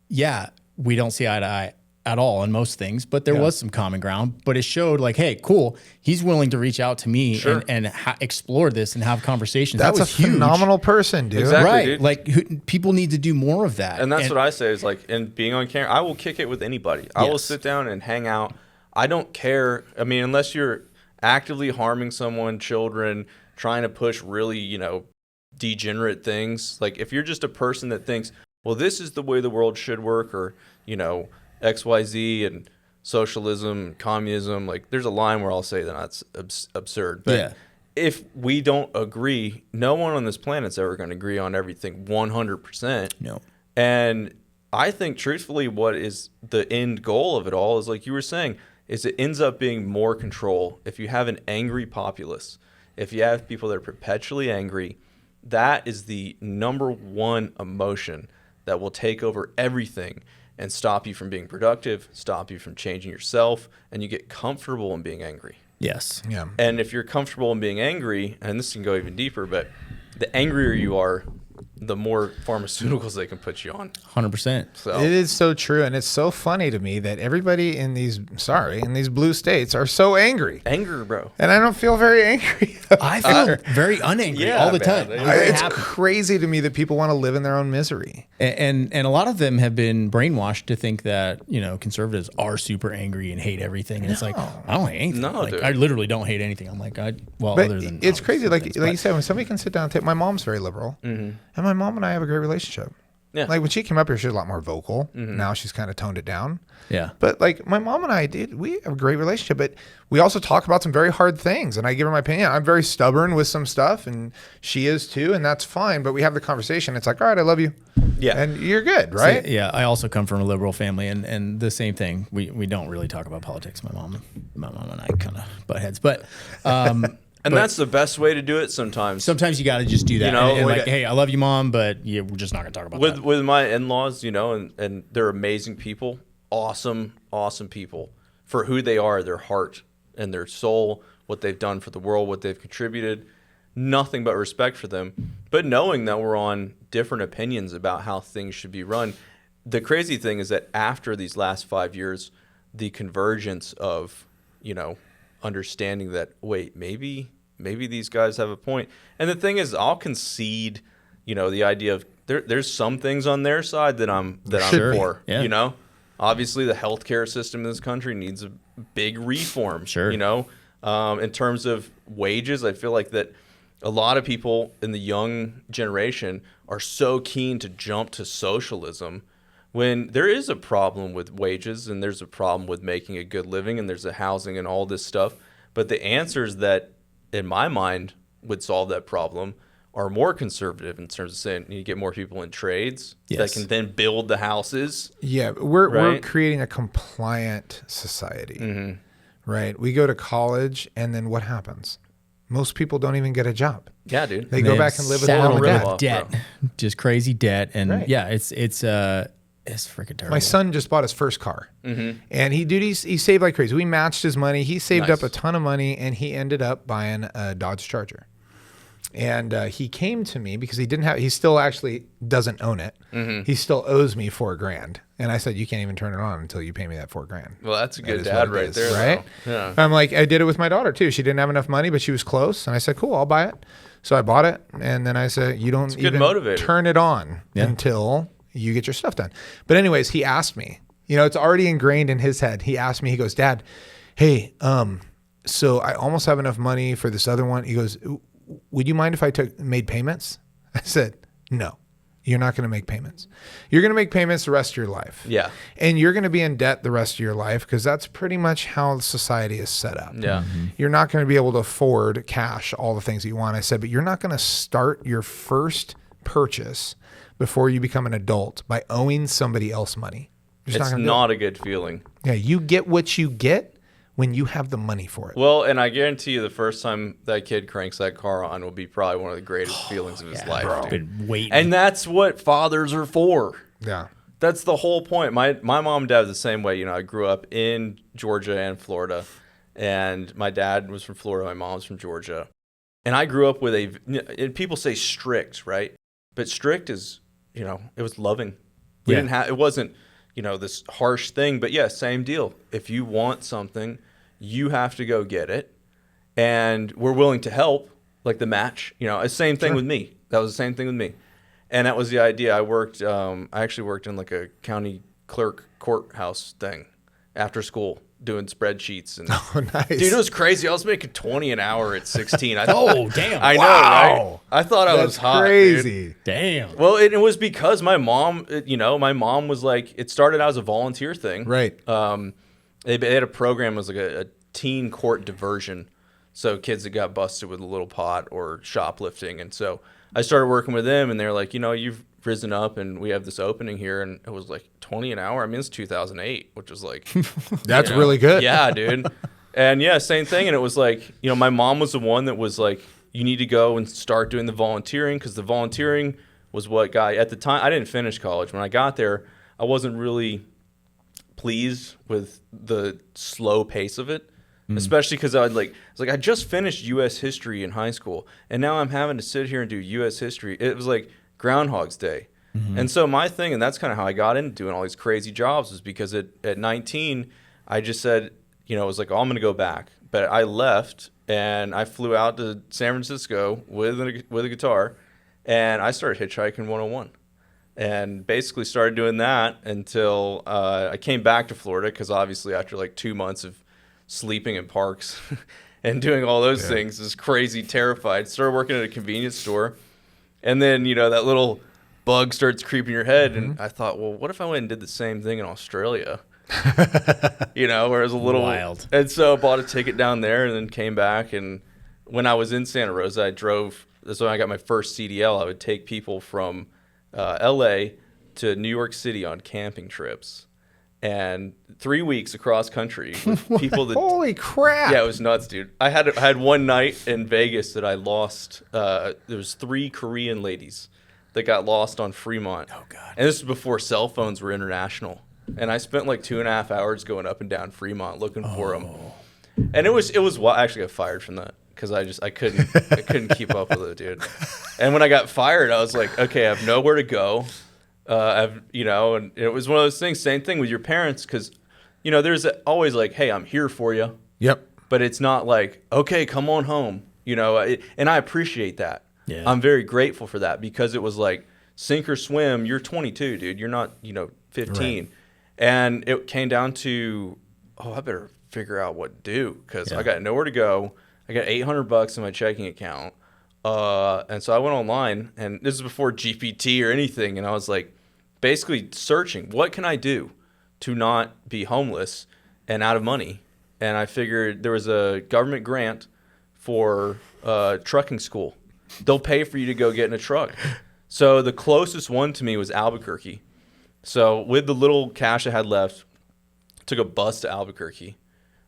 yeah, we don't see eye to eye at all on most things, but there was some common ground. But it showed like, hey, cool, he's willing to reach out to me and explore this and have conversations. That's that was a huge. phenomenal person, dude. Exactly, Right. dude. Like people need to do more of that. And that's what I say is like, and being on camera, I will kick it with anybody. I will sit down and hang out. I don't care. I mean, unless you're actively harming someone, children, trying to push really, degenerate things. Like if you're just a person that thinks, well, this is the way the world should work, or, XYZ and socialism, communism, like there's a line where I'll say that that's absurd. But if we don't agree, no one on this planet's ever going to agree on everything 100%. No. And I think truthfully what is the end goal of it all is like you were saying, is it ends up being more control. If you have an angry populace, if you have people that are perpetually angry, that is the number one emotion that will take over everything and stop you from being productive, stop you from changing yourself, and you get comfortable in being angry. Yes. Yeah. And if you're comfortable in being angry, and this can go even deeper, but the angrier you are, the more pharmaceuticals they can put you on. 100%. So It is so true, and it's so funny to me that everybody in these blue states are so angry, anger, bro. and I don't feel very angry. I feel very unangry all the time. man. I'm very It's happy. crazy to me that people want to live in their own misery. And a lot of them have been brainwashed to think that, conservatives are super angry and hate everything. And it's like, I don't hate anything. No, like, dude. I literally don't hate anything. I'm like, But other than it's crazy, like things, you said, when somebody can sit down and take. My mom's very liberal, and my mom and I have a great relationship. Yeah. Like when she came up here, she was a lot more vocal. Now she's kind of toned it down. yeah. But like my mom and I we have a great relationship, but we also talk about some very hard things, and I give her my opinion. I'm very stubborn with some stuff, and she is too, and that's fine. But we have the conversation. It's like, all right, I love you. Yeah. And you're good, right? So, yeah. I also come from a liberal family, and the same thing. We don't really talk about politics. My mom and I kind of butt heads, but. And that's the best way to do it sometimes. Sometimes you got to just do that. And like, hey, I love you, Mom, but we're just not going to talk about that. With my in-laws, and they're amazing people, awesome people for who they are, their heart and their soul, what they've done for the world, what they've contributed, nothing but respect for them. But knowing that we're on different opinions about how things should be run, the crazy thing is that after these last 5 years, the convergence of, understanding that, wait, maybe these guys have a point. And the thing is, I'll concede, the idea of there's some things on their side that I'm for. Yeah. Obviously the healthcare system in this country needs a big reform. Sure. In terms of wages, I feel like that a lot of people in the young generation are so keen to jump to socialism when there is a problem with wages and there's a problem with making a good living and there's a housing and all this stuff. But the answers that, in my mind, would solve that problem are more conservative in terms of saying you get more people in trades that can then build the houses. Yeah, we're Right? creating a compliant society, right? We go to college, and then what happens? Most people don't even get a job. Yeah, dude. They go back and live with their saddled own with debt. debt, just crazy debt, and Right. it's freaking terrible. My son just bought his first car, and he saved like crazy. We matched his money. He saved Nice. up a ton of money, and he ended up buying a Dodge Charger. And he came to me because he still actually doesn't own it. He still owes me $4,000. And I said, you can't even turn it on until you pay me that $4,000. Well, that's a That good is dad what it right is, there, right? though. Yeah. I'm like, I did it with my daughter too. She didn't have enough money, but she was close. And I said, cool, I'll buy it. So I bought it. And then I said, you don't a good even motivator. turn it on until you get your stuff done. But anyways, he asked me, it's already ingrained in his head. He asked me, he goes, Dad, hey, so I almost have enough money for this other one. He goes, would you mind if I made payments? I said, no, you're not going to make payments. You're going to make payments the rest of your life. Yeah. And you're going to be in debt the rest of your life because that's pretty much how society is set up. Yeah. You're not going to be able to afford cash, all the things that you want. I said, but you're not going to start your first purchase before you become an adult by owing somebody else money. You're just It's gonna do it. not a good feeling. Yeah, you get what you get when you have the money for it. Well, and I guarantee you the first time that kid cranks that car on will be probably one of the greatest feelings of his life. Dude. Been waiting. And that's what fathers are for. Yeah. That's the whole point. My mom and dad was the same way. I grew up in Georgia and Florida, and my dad was from Florida. My mom's from Georgia. And I grew up with and people say strict, right? But strict is, it was loving. We didn't have, it wasn't, this harsh thing, but yeah, same deal. If you want something, you have to go get it. And we're willing to help, like the match, same thing with me. That was the same thing with me. And that was the idea. I actually worked in like a county clerk courthouse thing after school doing spreadsheets. And nice. Dude, it was crazy. I was making 20 an hour at 16. Oh, damn. I know, Wow. right? I thought I was hot. Crazy. Dude. Damn. Well, it was because my mom, my mom was like, it started out as a volunteer thing. Right. They had a program, it was like a teen court diversion. So kids that got busted with a little pot or shoplifting. And so I started working with them, and they're like, you've risen up and we have this opening here. And it was like 20 an hour. I mean, it's 2008, which was like. That's really good. Yeah, dude. And yeah, same thing. And it was like, my mom was the one that was like, you need to go and start doing the volunteering, because the volunteering was what got, at the time, I didn't finish college. When I got there, I wasn't really pleased with the slow pace of it. Especially because I just finished U.S. history in high school, and now I'm having to sit here and do U.S. history. It was like Groundhog's Day. And so my thing, and that's kind of how I got into doing all these crazy jobs, was because at 19, I just said, it was like, oh, I'm going to go back. But I left, and I flew out to San Francisco with a guitar, and I started hitchhiking 101. And basically started doing that until I came back to Florida, because obviously after like 2 months of sleeping in parks and doing all those things, is crazy, terrified. Started working at a convenience store, and then that little bug starts creeping your head, and I thought, well, what if I went and did the same thing in Australia? Where it was a little wild. And so I bought a ticket down there, and then came back. And when I was in Santa Rosa, I drove. That's when I got my first CDL. I would take people from LA to New York City on camping trips. And 3 weeks across country with people that. Holy crap! Yeah, it was nuts, dude. I had one night in Vegas that I lost. There was 3 Korean ladies that got lost on Fremont. Oh God! And this was before cell phones were international. And I spent like 2.5 hours going up and down Fremont looking for them. And it was I actually got fired from that, because I couldn't keep up with it, dude. And when I got fired, I was like, okay, I have nowhere to go. And it was one of those things, same thing with your parents, because, there's always like, hey, I'm here for you. Yep. But it's not like, okay, come on home, and I appreciate that. Yeah. I'm very grateful for that, because it was like sink or swim. You're 22, dude. You're not, 15. Right. And it came down to, I better figure out what to do, because I got nowhere to go. I got $800 in my checking account. And so I went online, and this is before GPT or anything. And I was like, basically searching, what can I do to not be homeless and out of money? And I figured there was a government grant for trucking school. They'll pay for you to go get in a truck. So the closest one to me was Albuquerque. So with the little cash I had left, took a bus to Albuquerque,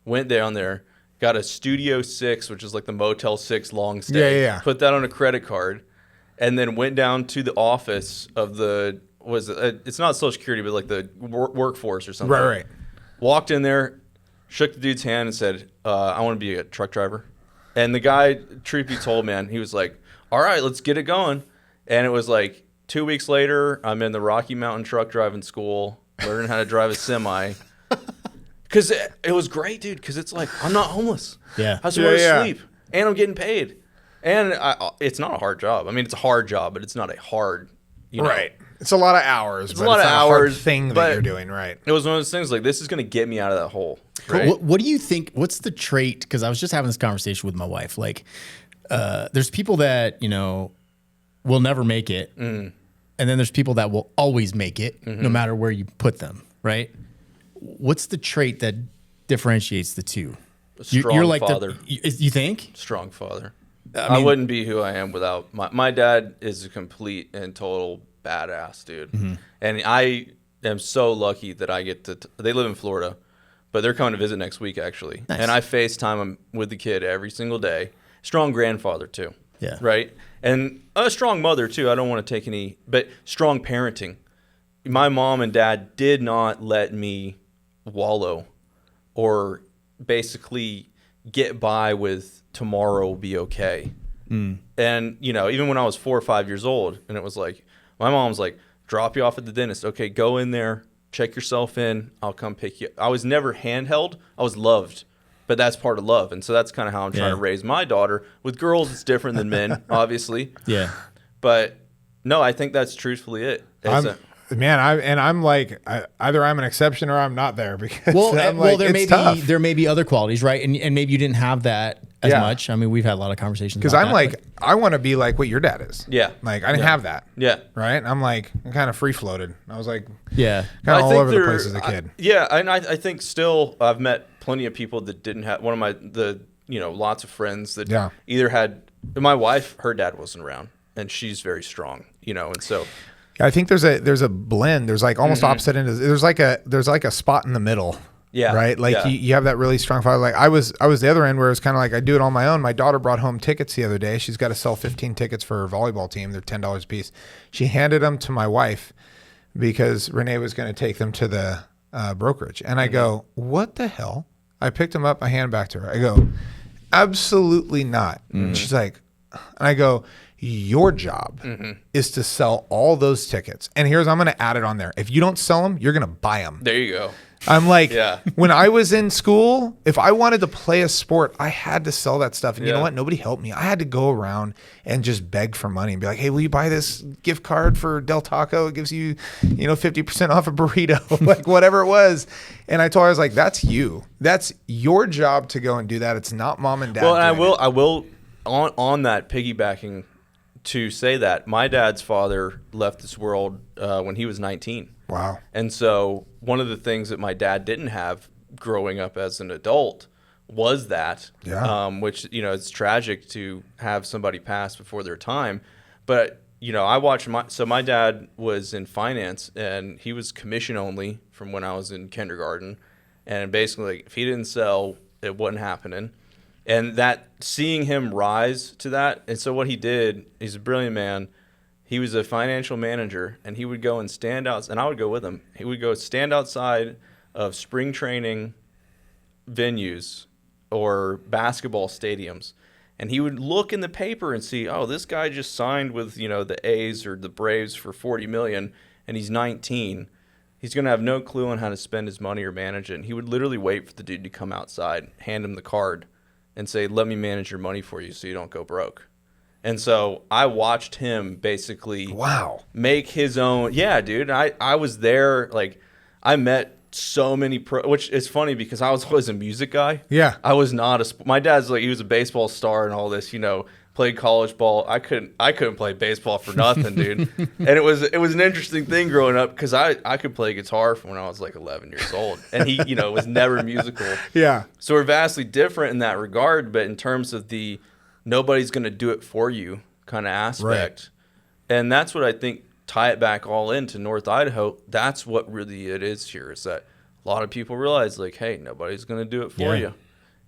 went down there, got a Studio 6, which is like the Motel 6 long stay. Yeah. Put that on a credit card, and then went down to the office of it's not Social Security, but like the workforce or something. Right. Walked in there, shook the dude's hand, and said, I want to be a truck driver. And the guy, truth be told, man, he was like, all right, let's get it going. And it was like 2 weeks later, I'm in the Rocky Mountain truck driving school, learning how to drive a semi. Because it was great, dude, because it's like, I'm not homeless. Yeah. I just want to sleep, and I'm getting paid. And it's not a hard job. I mean, it's a hard job, but it's not a hard, Right. It's a lot of hours. It's a lot of hours. Hard thing that you're doing, right? It was one of those things like, this is going to get me out of that hole. Right? What do you think? What's the trait? Because I was just having this conversation with my wife. Like, there's people that, will never make it. And then there's people that will always make it, no matter where you put them, right? What's the trait that differentiates the two? A strong You're like father. You think? Strong father. I wouldn't be who I am without my dad is a complete and total badass, dude. And I am so lucky that I get to they live in Florida, but they're coming to visit next week, actually. Nice. And I FaceTime them with the kid every single day. Strong grandfather, too. Yeah. Right? And a strong mother, too. I don't want to take any, but strong parenting. My mom and dad did not let me wallow or basically get by with tomorrow will be okay. And, even when I was 4 or 5 years old, and it was like, my mom's like, drop you off at the dentist. Okay, go in there, check yourself in. I'll come pick you. I was never handheld. I was loved. But that's part of love. And so that's kind of how I'm trying to raise my daughter. With girls, it's different than men, obviously. Yeah. But no, I think that's truthfully it. I'm like, either I'm an exception or I'm not there, because there may be other qualities, right? And maybe you didn't have that as much. I mean, we've had a lot of conversations because I want to be like what your dad is. Yeah. Like I didn't have that. Yeah. Right. I'm kind of free floated. I was like, yeah, kind of all over the place as a kid. And I think still I've met plenty of people that didn't have lots of friends that either had my wife, her dad wasn't around and she's very strong, and so I think there's a blend. There's like almost opposite end. There's like a spot in the middle. Yeah. Right. Like you have that really strong father. Like I was the other end where it's kind of like I do it on my own. My daughter brought home tickets the other day. She's got to sell 15 tickets for her volleyball team. They're $10 a piece. She handed them to my wife because Renee was going to take them to the brokerage. And I go, what the hell? I picked them up. I hand back to her. I go, absolutely not. And she's like, and I go, your job is to sell all those tickets. And I'm going to add it on there. If you don't sell them, you're going to buy them. There you go. I'm like, when I was in school, if I wanted to play a sport, I had to sell that stuff. And you know what? Nobody helped me. I had to go around and just beg for money and be like, hey, will you buy this gift card for Del Taco? It gives you, 50% off a burrito, like whatever it was. And I told her, I was like, that's you. That's your job to go and do that. It's not mom and dad. Well, and I will on that piggybacking to say that my dad's father left this world when he was 19. Wow. And so one of the things that my dad didn't have growing up as an adult was that, which, it's tragic to have somebody pass before their time. But, I watched my dad was in finance and he was commission only from when I was in kindergarten. And basically, if he didn't sell, it wasn't happening. And that seeing him rise to that. And so what he did, he's a brilliant man. He was a financial manager, and he would go and stand out, and I would go with him. He would go stand outside of spring training venues or basketball stadiums, and he would look in the paper and see, oh, this guy just signed with, the A's or the Braves for $40 million, and he's 19. He's going to have no clue on how to spend his money or manage it. And he would literally wait for the dude to come outside, hand him the card, and say, let me manage your money for you so you don't go broke. And so I watched him basically make his own. Yeah, dude. I was there. Like, I met so many which is funny because I was always a music guy. Yeah. I was not my dad's like, he was a baseball star and all this, played college ball. I couldn't play baseball for nothing, dude. And it was an interesting thing growing up because I could play guitar from when I was like 11 years old. And he, was never musical. Yeah. So we're vastly different in that regard. But in terms of the nobody's going to do it for you kind of aspect. Right. And that's what I think tie it back all into North Idaho. That's what really it is here, is that a lot of people realize like, hey, nobody's going to do it for you.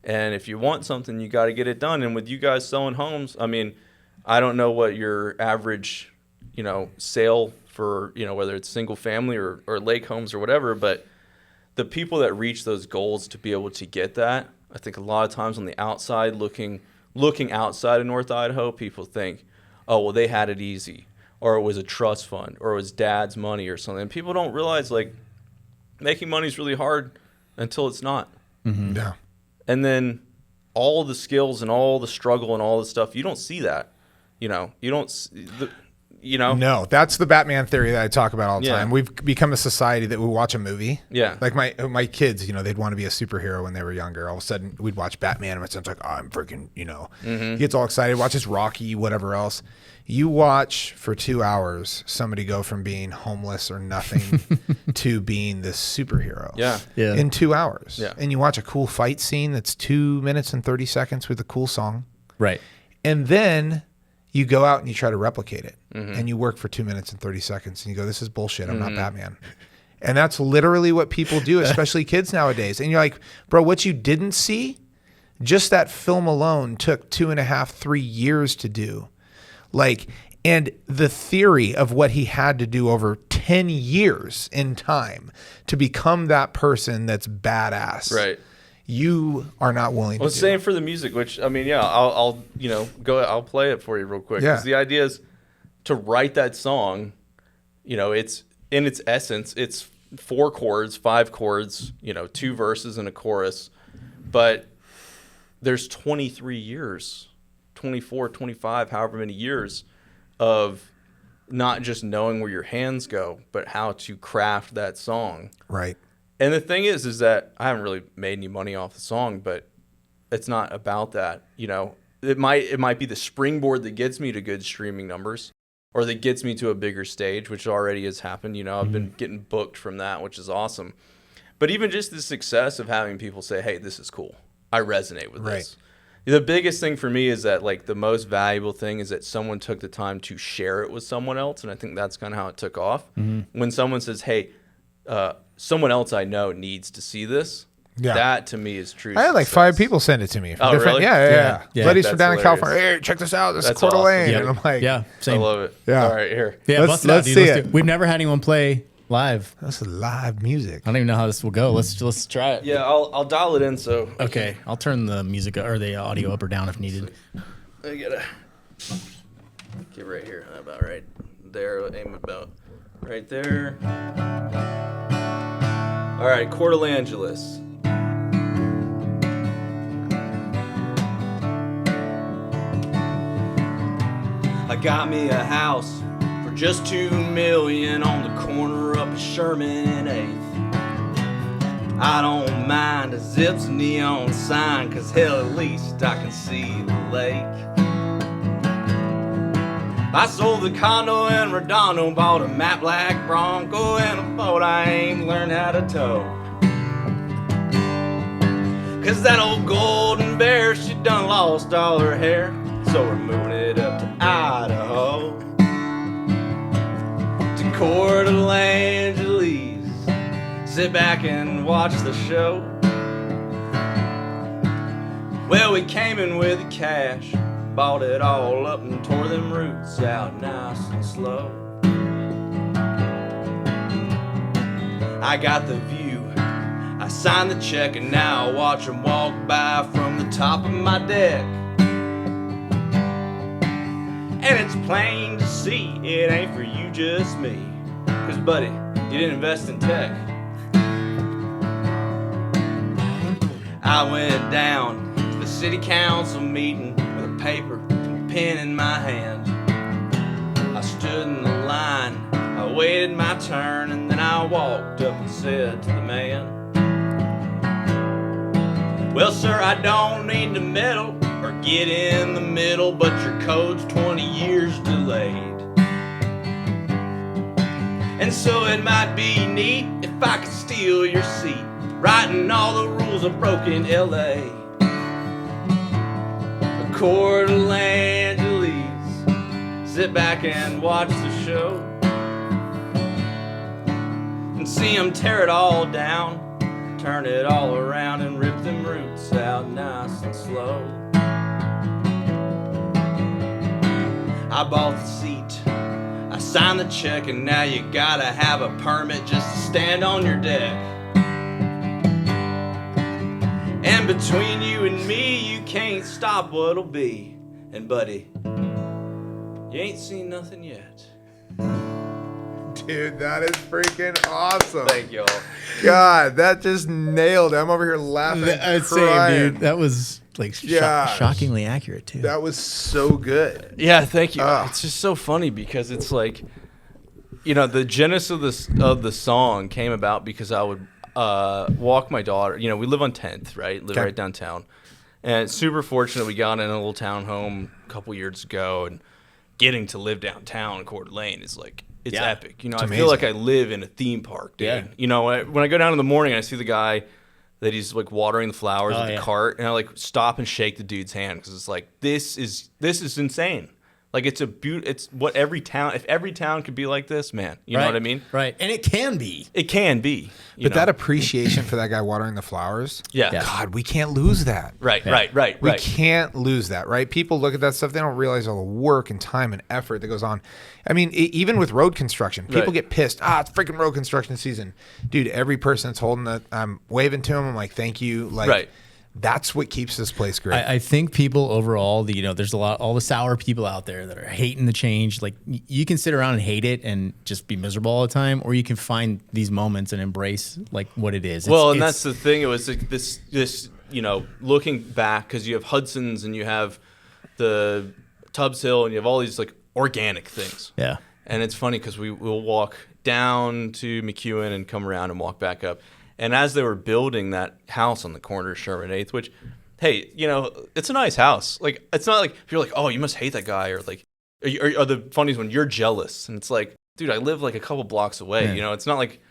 And if you want something, you got to get it done. And with you guys selling homes, I mean, I don't know what your average, sale for, whether it's single family or lake homes or whatever, but the people that reach those goals to be able to get that, I think a lot of times on the outside looking outside of North Idaho, people think, oh, well, they had it easy, or it was a trust fund, or it was dad's money or something. And people don't realize, like, making money is really hard until it's not. Mm-hmm. Yeah. And then all the skills and all the struggle and all the stuff, you don't see that. You don't No, that's the Batman theory that I talk about all the time. We've become a society that we watch a movie. Yeah. Like my kids, they'd want to be a superhero when they were younger. All of a sudden we'd watch Batman and my son's like, oh, I'm freaking, he gets all excited, watches Rocky, whatever else. You watch for 2 hours somebody go from being homeless or nothing to being this superhero. Yeah. In 2 hours. Yeah. And you watch a cool fight scene that's 2 minutes and 30 seconds with a cool song. Right. And then you go out and you try to replicate it. Mm-hmm. And you work for 2 minutes and 30 seconds and you go, this is bullshit. I'm not Batman. And that's literally what people do, especially kids nowadays. And you're like, bro, what you didn't see, just that film alone took 2.5, 3 years to do. Like, and the theory of what he had to do over 10 years in time to become that person that's badass. Right. You are not willing to do. Well, same for the music, which, I mean, I'll I'll play it for you real quick. Yeah. 'Cause the idea is to write that song, it's in its essence, it's 4 chords, 5 chords, 2 verses and a chorus. But there's 23 years, 24, 25, however many years of not just knowing where your hands go, but how to craft that song. Right. And the thing is that I haven't really made any money off the song, but it's not about that. It might be the springboard that gets me to good streaming numbers, or that gets me to a bigger stage, which already has happened. I've been getting booked from that, which is awesome. But even just the success of having people say, hey, this is cool. I resonate with this. The biggest thing for me is that, like, the most valuable thing is that someone took the time to share it with someone else. And I think that's kind of how it took off. When someone says, hey, someone else I know needs to see this. Yeah. That to me is true. I had like 5 people send it to me. Oh, really? Yeah. Buddies from down in hilarious. California. Hey, check this out. This is Coeur d'Alene. Yep. And I'm like, yeah, same. I love it. Yeah. All right, here. Yeah, let's see it. We've never had anyone play live. That's live music. I don't even know how this will go. Let's try it. Yeah, I'll dial it in. So Okay, I'll turn the music or the audio up or down if needed. I gotta get right here. About right there. Aim about right there. All right, Coeur d'Alene. I got me a house for just $2 million on the corner up of Sherman and 8th. I don't mind a Zips neon sign, cause hell, at least I can see the lake. I sold the condo in Redondo, bought a matte black Bronco and a boat I ain't learned how to tow. Cause that old golden bear, she done lost all her hair, so we're moving it up to Idaho, to Coeur d'Alene. Sit back and watch the show. Well, we came in with the cash, bought it all up and tore them roots out nice and slow. I got the view, I signed the check, and now I watch them walk by from the top of my deck. And it's plain to see it ain't for you, just me. Cause buddy, you didn't invest in tech. I went down to the city council meeting with a paper and a pen in my hand. I stood in the line, I waited my turn, and then I walked up and said to the man, well, sir, I don't need to meddle or get in the middle, but your code's 20 years delayed. And so it might be neat if I could steal your seat, writing all the rules I broke in L.A. Coeur d'Alene, sit back and watch the show and see them tear it all down, turn it all around and rip them roots out nice and slow. I bought the seat, I signed the check, and now you gotta have a permit just to stand on your deck. And between you and me, you can't stop what'll be. And buddy, you ain't seen nothing yet. Dude, that is freaking awesome. Thank y'all. God, that just nailed it. I'm over here laughing, I'd say, crying. dude, that was like shockingly accurate too. That was so good. Yeah, thank you. It's just so funny because it's like, the genesis of the song came about because I would walk my daughter. We live on 10th, right? Live right downtown. And it's super fortunate we got in a little townhome a couple years ago, and getting to live downtown in Coeur d'Alene is like, it's epic. I feel like I live in a theme park, dude. Yeah. When I go down in the morning, I see the guy that he's like watering the flowers with the cart, and I like stop and shake the dude's hand because it's like, this is insane. Like it's what every town, if every town could be like this, man, you know what I mean? Right. And it can be. It can be. But that appreciation for that guy watering the flowers, God, we can't lose that. Right. We can't lose that, right? People look at that stuff, they don't realize all the work and time and effort that goes on. I mean, even with road construction, people get pissed. It's freaking road construction season. Dude, every person that's holding that, I'm waving to them, I'm like, thank you. Like, That's what keeps this place great. I think people overall, there's all the sour people out there that are hating the change. Like you can sit around and hate it and just be miserable all the time, or you can find these moments and embrace like what it is. That's the thing. It was like this, looking back, because you have Hudson's and you have the Tubbs Hill and you have all these like organic things. Yeah. And it's funny because we'll walk down to McEwen and come around and walk back up. And as they were building that house on the corner of Sherman 8th, which, hey, it's a nice house. Like, it's not like you're like, oh, you must hate that guy, or like, are the funniest when you're jealous. And it's like, dude, I live like a couple blocks away. Yeah. It's not like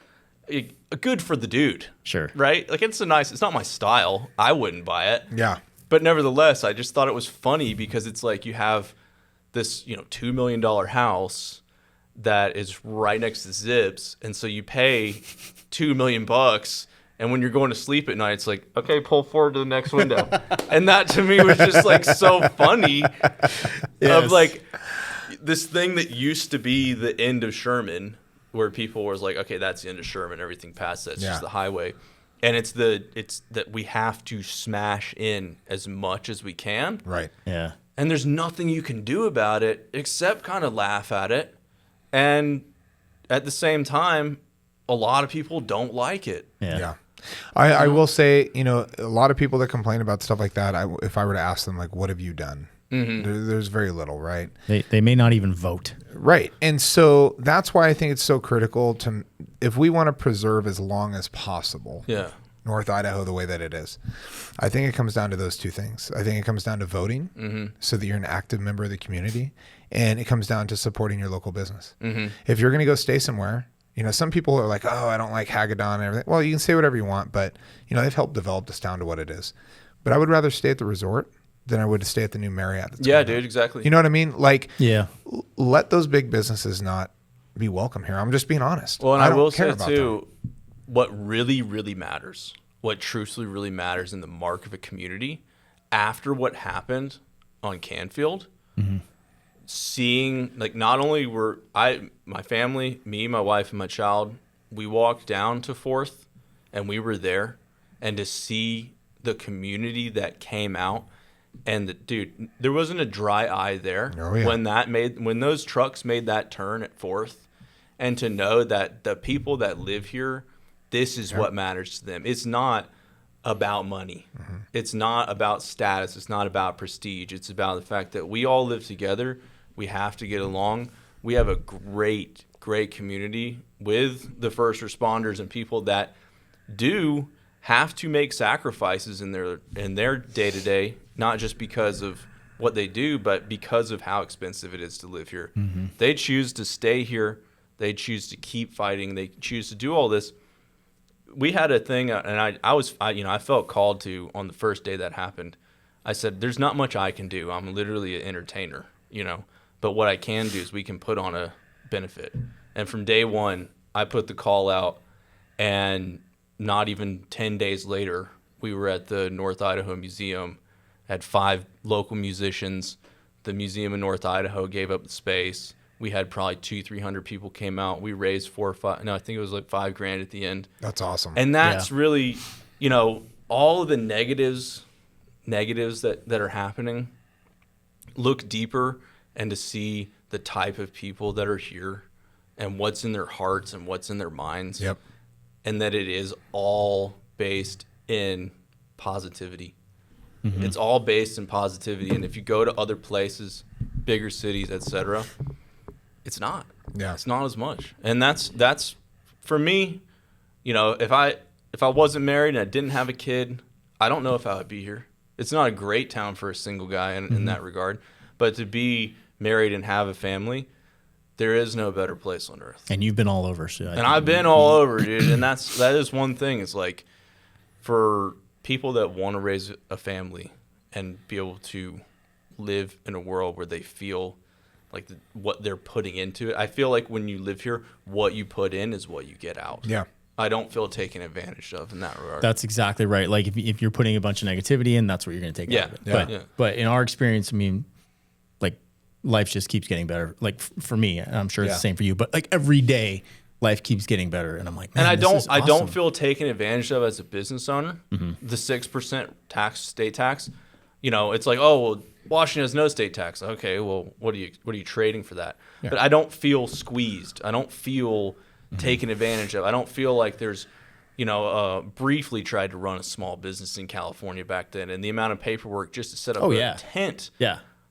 good for the dude. Sure. Right? Like, it's not my style. I wouldn't buy it. Yeah. But nevertheless, I just thought it was funny because it's like you have this, $2 million house that is right next to Zips, and so you pay $2 million, and when you're going to sleep at night, it's like, okay, pull forward to the next window. And that to me was just like so funny. Yes. Of like this thing that used to be the end of Sherman, where people was like, okay, that's the end of Sherman, everything past that's just the highway. And it's that we have to smash in as much as we can. Right. Yeah. And there's nothing you can do about it except kind of laugh at it. And at the same time, a lot of people don't like it. Yeah. I will say, a lot of people that complain about stuff like that, if I were to ask them, like, what have you done? There's very little, right? They may not even vote. Right. And so that's why I think it's so critical if we want to preserve as long as possible. Yeah. North Idaho the way that it is. I think it comes down to those two things. I think it comes down to voting so that you're an active member of the community, and it comes down to supporting your local business. If you're going to go stay somewhere, some people are like, oh, I don't like Hagedon and everything. Well, you can say whatever you want, but they've helped develop this town to what it is. But I would rather stay at the resort than I would stay at the new Marriott. Yeah, dude, exactly. You know what I mean? Like, let those big businesses not be welcome here. I'm just being honest. Well, and I will say about too, what really, really matters, what truthfully really matters in the mark of a community, after what happened on Canfield, seeing, like, not only were my family, me, my wife, and my child, we walked down to 4th and we were there, and to see the community that came out, and dude, there wasn't a dry eye there when those trucks made that turn at 4th, and to know that the people that live here, this is what matters to them. It's not about money. It's not about status. It's not about prestige. It's about the fact that we all live together. We have to get along. We have a great, great community with the first responders and people that do have to make sacrifices in their day-to-day, not just because of what they do, but because of how expensive it is to live here. They choose to stay here. They choose to keep fighting. They choose to do all this. We had a thing, and I felt called to on the first day that happened. I said, there's not much I can do. I'm literally an entertainer, but what I can do is we can put on a benefit. And from day one, I put the call out, and not even 10 days later, we were at the North Idaho Museum, had 5 local musicians. The Museum of North Idaho gave up the space. We had probably 200-300 people came out. We raised I think it was like $5,000 at the end. That's awesome. And that's really, all of the negatives that are happening, look deeper and to see the type of people that are here and what's in their hearts and what's in their minds. Yep. And that it is all based in positivity. It's all based in positivity. And if you go to other places, bigger cities, etc., it's not. Yeah. It's not as much. And that's for me, if I wasn't married and I didn't have a kid, I don't know if I would be here. It's not a great town for a single guy in that regard. But to be married and have a family, there is no better place on earth. And you've been all over. So I've been all over, dude. And that is one thing. It's like, for people that want to raise a family and be able to live in a world where they feel like what they're putting into it. I feel like when you live here, what you put in is what you get out. Yeah. I don't feel taken advantage of in that regard. That's exactly right. Like if you're putting a bunch of negativity in, that's what you're going to take out of it. But in our experience, I mean, like, life just keeps getting better. Like for me, I'm sure it's the same for you, but like every day life keeps getting better. And I'm like, man, And I this don't is I don't awesome. feel taken advantage of as a business owner. The 6% state tax, it's like, oh well, Washington has no state tax. Okay, well, what are you trading for that? Yeah. But I don't feel squeezed. I don't feel taken advantage of. I don't feel like there's, briefly tried to run a small business in California back then, and the amount of paperwork just to set up a tent,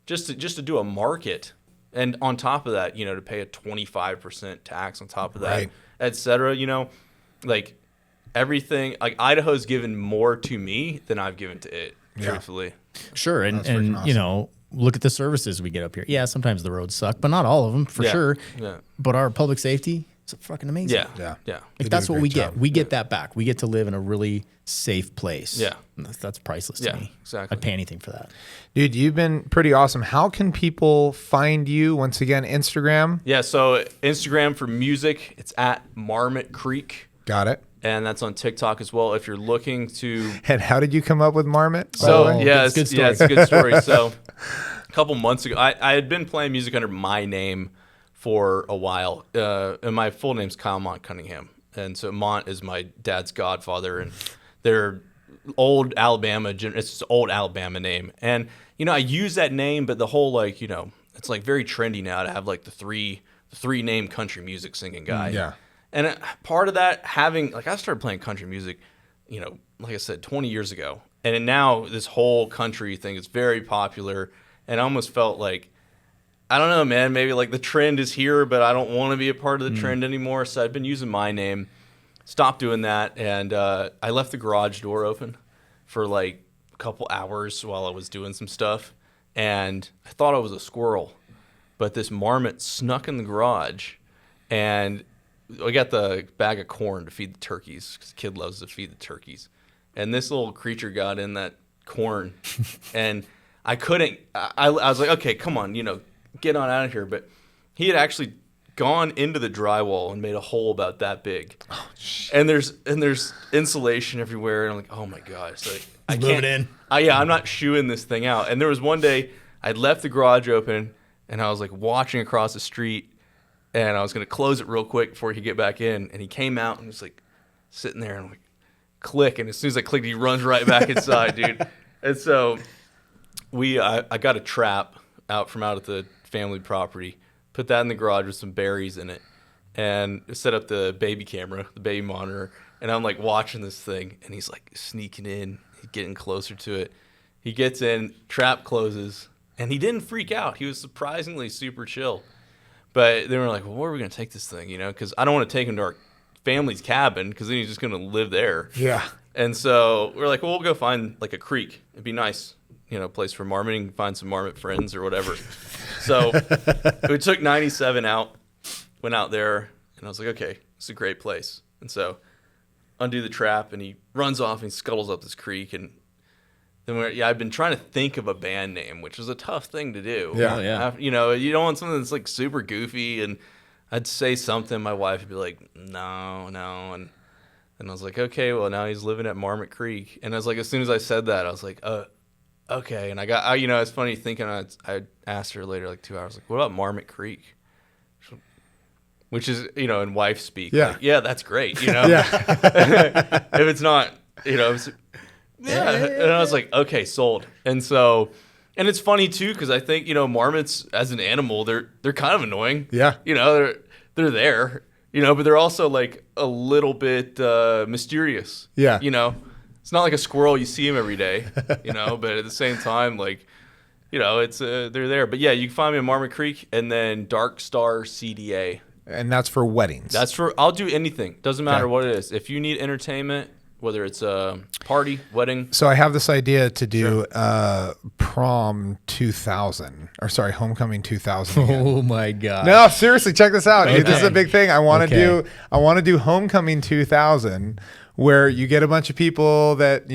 just to do a market, and on top of that, to pay a 25% tax on top of that, Right. et cetera. Like everything, like Idaho's given more to me than I've given to it. Yeah. Truthfully. Sure. And freaking awesome. look at the services we get up here. Yeah, sometimes the roads suck, but not all of them for sure. Yeah. But our public safety is fucking amazing. Yeah. They Like do that's a what great we job. get. We get that back. We get to live in a really safe place. Yeah. And that's priceless Yeah, to me. exactly. I'd pay anything for that. Dude, you've been pretty awesome. How can people find you? Once again, Instagram. Yeah. So Instagram for music, it's at Marmot Creek, Got it. and that's on TikTok as well. If you're looking to, And how did you come up with Marmot? by the so way? yeah, it's a good it's a good story. So a couple months ago, I had been playing music under my name for a while, and my full name's Kyle Cunningham, and so Mont is my dad's godfather, and they're old Alabama. It's just an old Alabama name, and I use that name, but the whole it's like very trendy now to have like the three name country music singing guy. Yeah. And part of that having I started playing country music, like I said, 20 years ago, and now this whole country thing is very popular, and I almost felt like, I don't know, man, maybe like the trend is here, but I don't want to be a part of the trend anymore. So I've been using my name, stopped doing that, and I left the garage door open for like a couple hours while I was doing some stuff, and I thought I was a squirrel, but this marmot snuck in the garage, and I got the bag of corn to feed the turkeys because the kid loves to feed the turkeys, and this little creature got in that corn, and I couldn't. I was like, okay, come on, get on out of here. But he had actually gone into the drywall and made a hole about that big. Oh, and there's insulation everywhere, and I'm like, oh my gosh, I Move can't. it in. I'm not shooing this thing out. And there was one day I'd left the garage open, and I was like watching across the street, and I was gonna close it real quick before he could get back in, and he came out and was like sitting there, and I'm like, click, and as soon as I clicked, he runs right back inside, dude. And so I got a trap out at the family property, put that in the garage with some berries in it, and set up the baby camera, the baby monitor, and I'm like watching this thing, and he's like sneaking in, getting closer to it. He gets in, trap closes, and he didn't freak out. He was surprisingly super chill. But they were like, well, where are we going to take this thing, because I don't want to take him to our family's cabin because then he's just going to live there. Yeah. And so we're like, well, we'll go find like a creek. It'd be nice, place for marmoting, find some marmot friends or whatever. So we took 97 out, went out there, and I was like, okay, it's a great place. And so undo the trap, and he runs off and he scuttles up this creek. And then I've been trying to think of a band name, which is a tough thing to do. Yeah. Oh, yeah. You don't want something that's like super goofy, and I'd say something, my wife would be like, no, and I was like, okay, well, now he's living at Marmot Creek. And I was like, as soon as I said that, I was like, okay. And it's funny thinking, I asked her later, like 2 hours, like, what about Marmot Creek? Which is, in wife speak. Yeah. Like, yeah, that's great, Yeah. If it's not, yeah. And I was like, okay, sold. And so, and it's funny too, because I think, marmots as an animal, they're kind of annoying. Yeah. They're there, but they're also like a little bit mysterious. Yeah. It's not like a squirrel, you see them every day, but at the same time, like, it's they're there. But yeah, you can find me at Marmot Creek, and then Dark Star CDA. And that's for weddings. I'll do anything. Doesn't matter Okay. what it is. If you need entertainment, whether it's a party, wedding. So I have this idea to do prom 2000, or sorry, homecoming 2000. Again. Oh my God. No, seriously, check this out, dude. This is a Okay. big thing. I want to do homecoming 2000, where you get a bunch of people that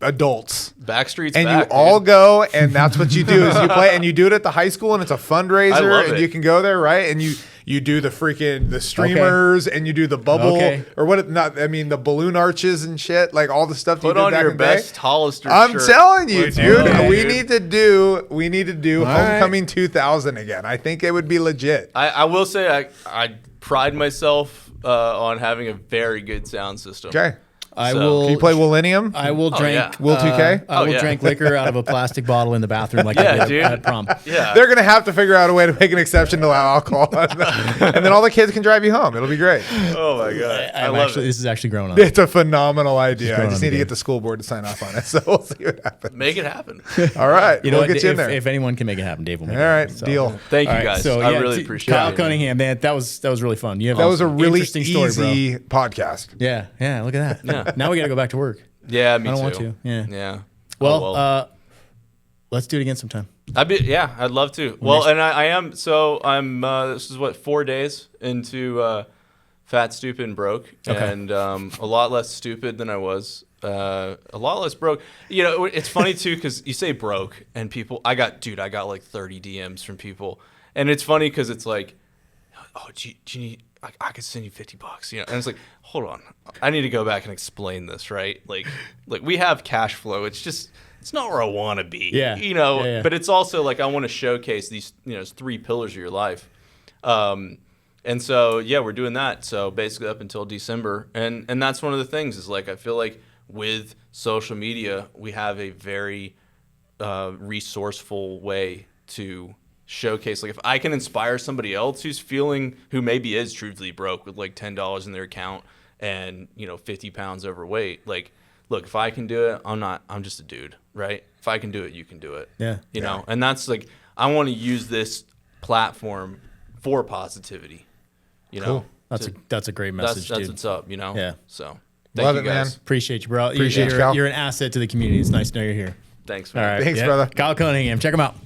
adults. Backstreet's And back, you all dude. go, and that's what you do is you play, and you do it at the high school, and it's a fundraiser, I love and it. you can go there, right? And you you do the streamers, and you do the bubble or what? The balloon arches and shit, like all the stuff you Put did on back your in the day. best Hollister I'm shirt. telling you, Let's dude. go, We dude. need to do Homecoming 2000 again. I think it would be legit. I will say I pride myself on having a very good sound system. Okay. I So- will. Can you play Millennium? I will drink. yeah. Will 2K? I will yeah. drink liquor out of a plastic bottle in the bathroom, like Yeah, I did dude. at prom. Yeah. They're gonna have to figure out a way to make an exception to allow alcohol, and then all the kids can drive you home. It'll be great. Oh my god. I I'm love actually, it. This is actually growing on. It's a phenomenal idea. I going just on need to again. get the school board to sign off on it. So we'll see what happens. Make it happen. All right, You know we'll what? get you in If, there. if anyone can make it happen, Dave will make All it right, happen. So- deal. Thank you All right, guys. so, I yeah, really appreciate Kyle it. Cunningham, man, that was really fun. You have That was a really interesting story, bro. easy podcast. Yeah, look at that. Yeah. Now we got to go back to work. Yeah, me I don't too. want to. Yeah. Yeah. Well, let's do it again sometime. I'd love to. Well, and I am. So I'm. This is what 4 days into Fat, Stupid, and Broke, and a lot less stupid than I was. A lot less broke. You know, it's funny too because you say broke, and people. I got like 30 DMs from people, and it's funny because it's like, oh, do you need? I could send you $50, you know. And it's like, hold on, I need to go back and explain this, right? Like we have cash flow. It's just. It's not where I want to be, you know, but it's also like I want to showcase these, you know, 3 pillars of your life. And so, yeah, we're doing that. So basically up until December. And that's one of the things is like I feel like with social media, we have a very resourceful way to showcase. Like if I can inspire somebody else who maybe is truthfully broke with like $10 in their account and, you know, 50 pounds overweight, like, look, if I can do it, I'm just a dude, right? If I can do it, you can do it. Yeah. You know, and that's like, I want to use this platform for positivity, you know? That's a great message, That's dude. what's up, you know? Yeah. So, Love thank you it, man. guys. Appreciate you, bro. Appreciate you, Kyle. You're an asset to the community. It's nice to know you're here. Thanks, All man. right. Thanks, brother. Kyle Cunningham. Check him out.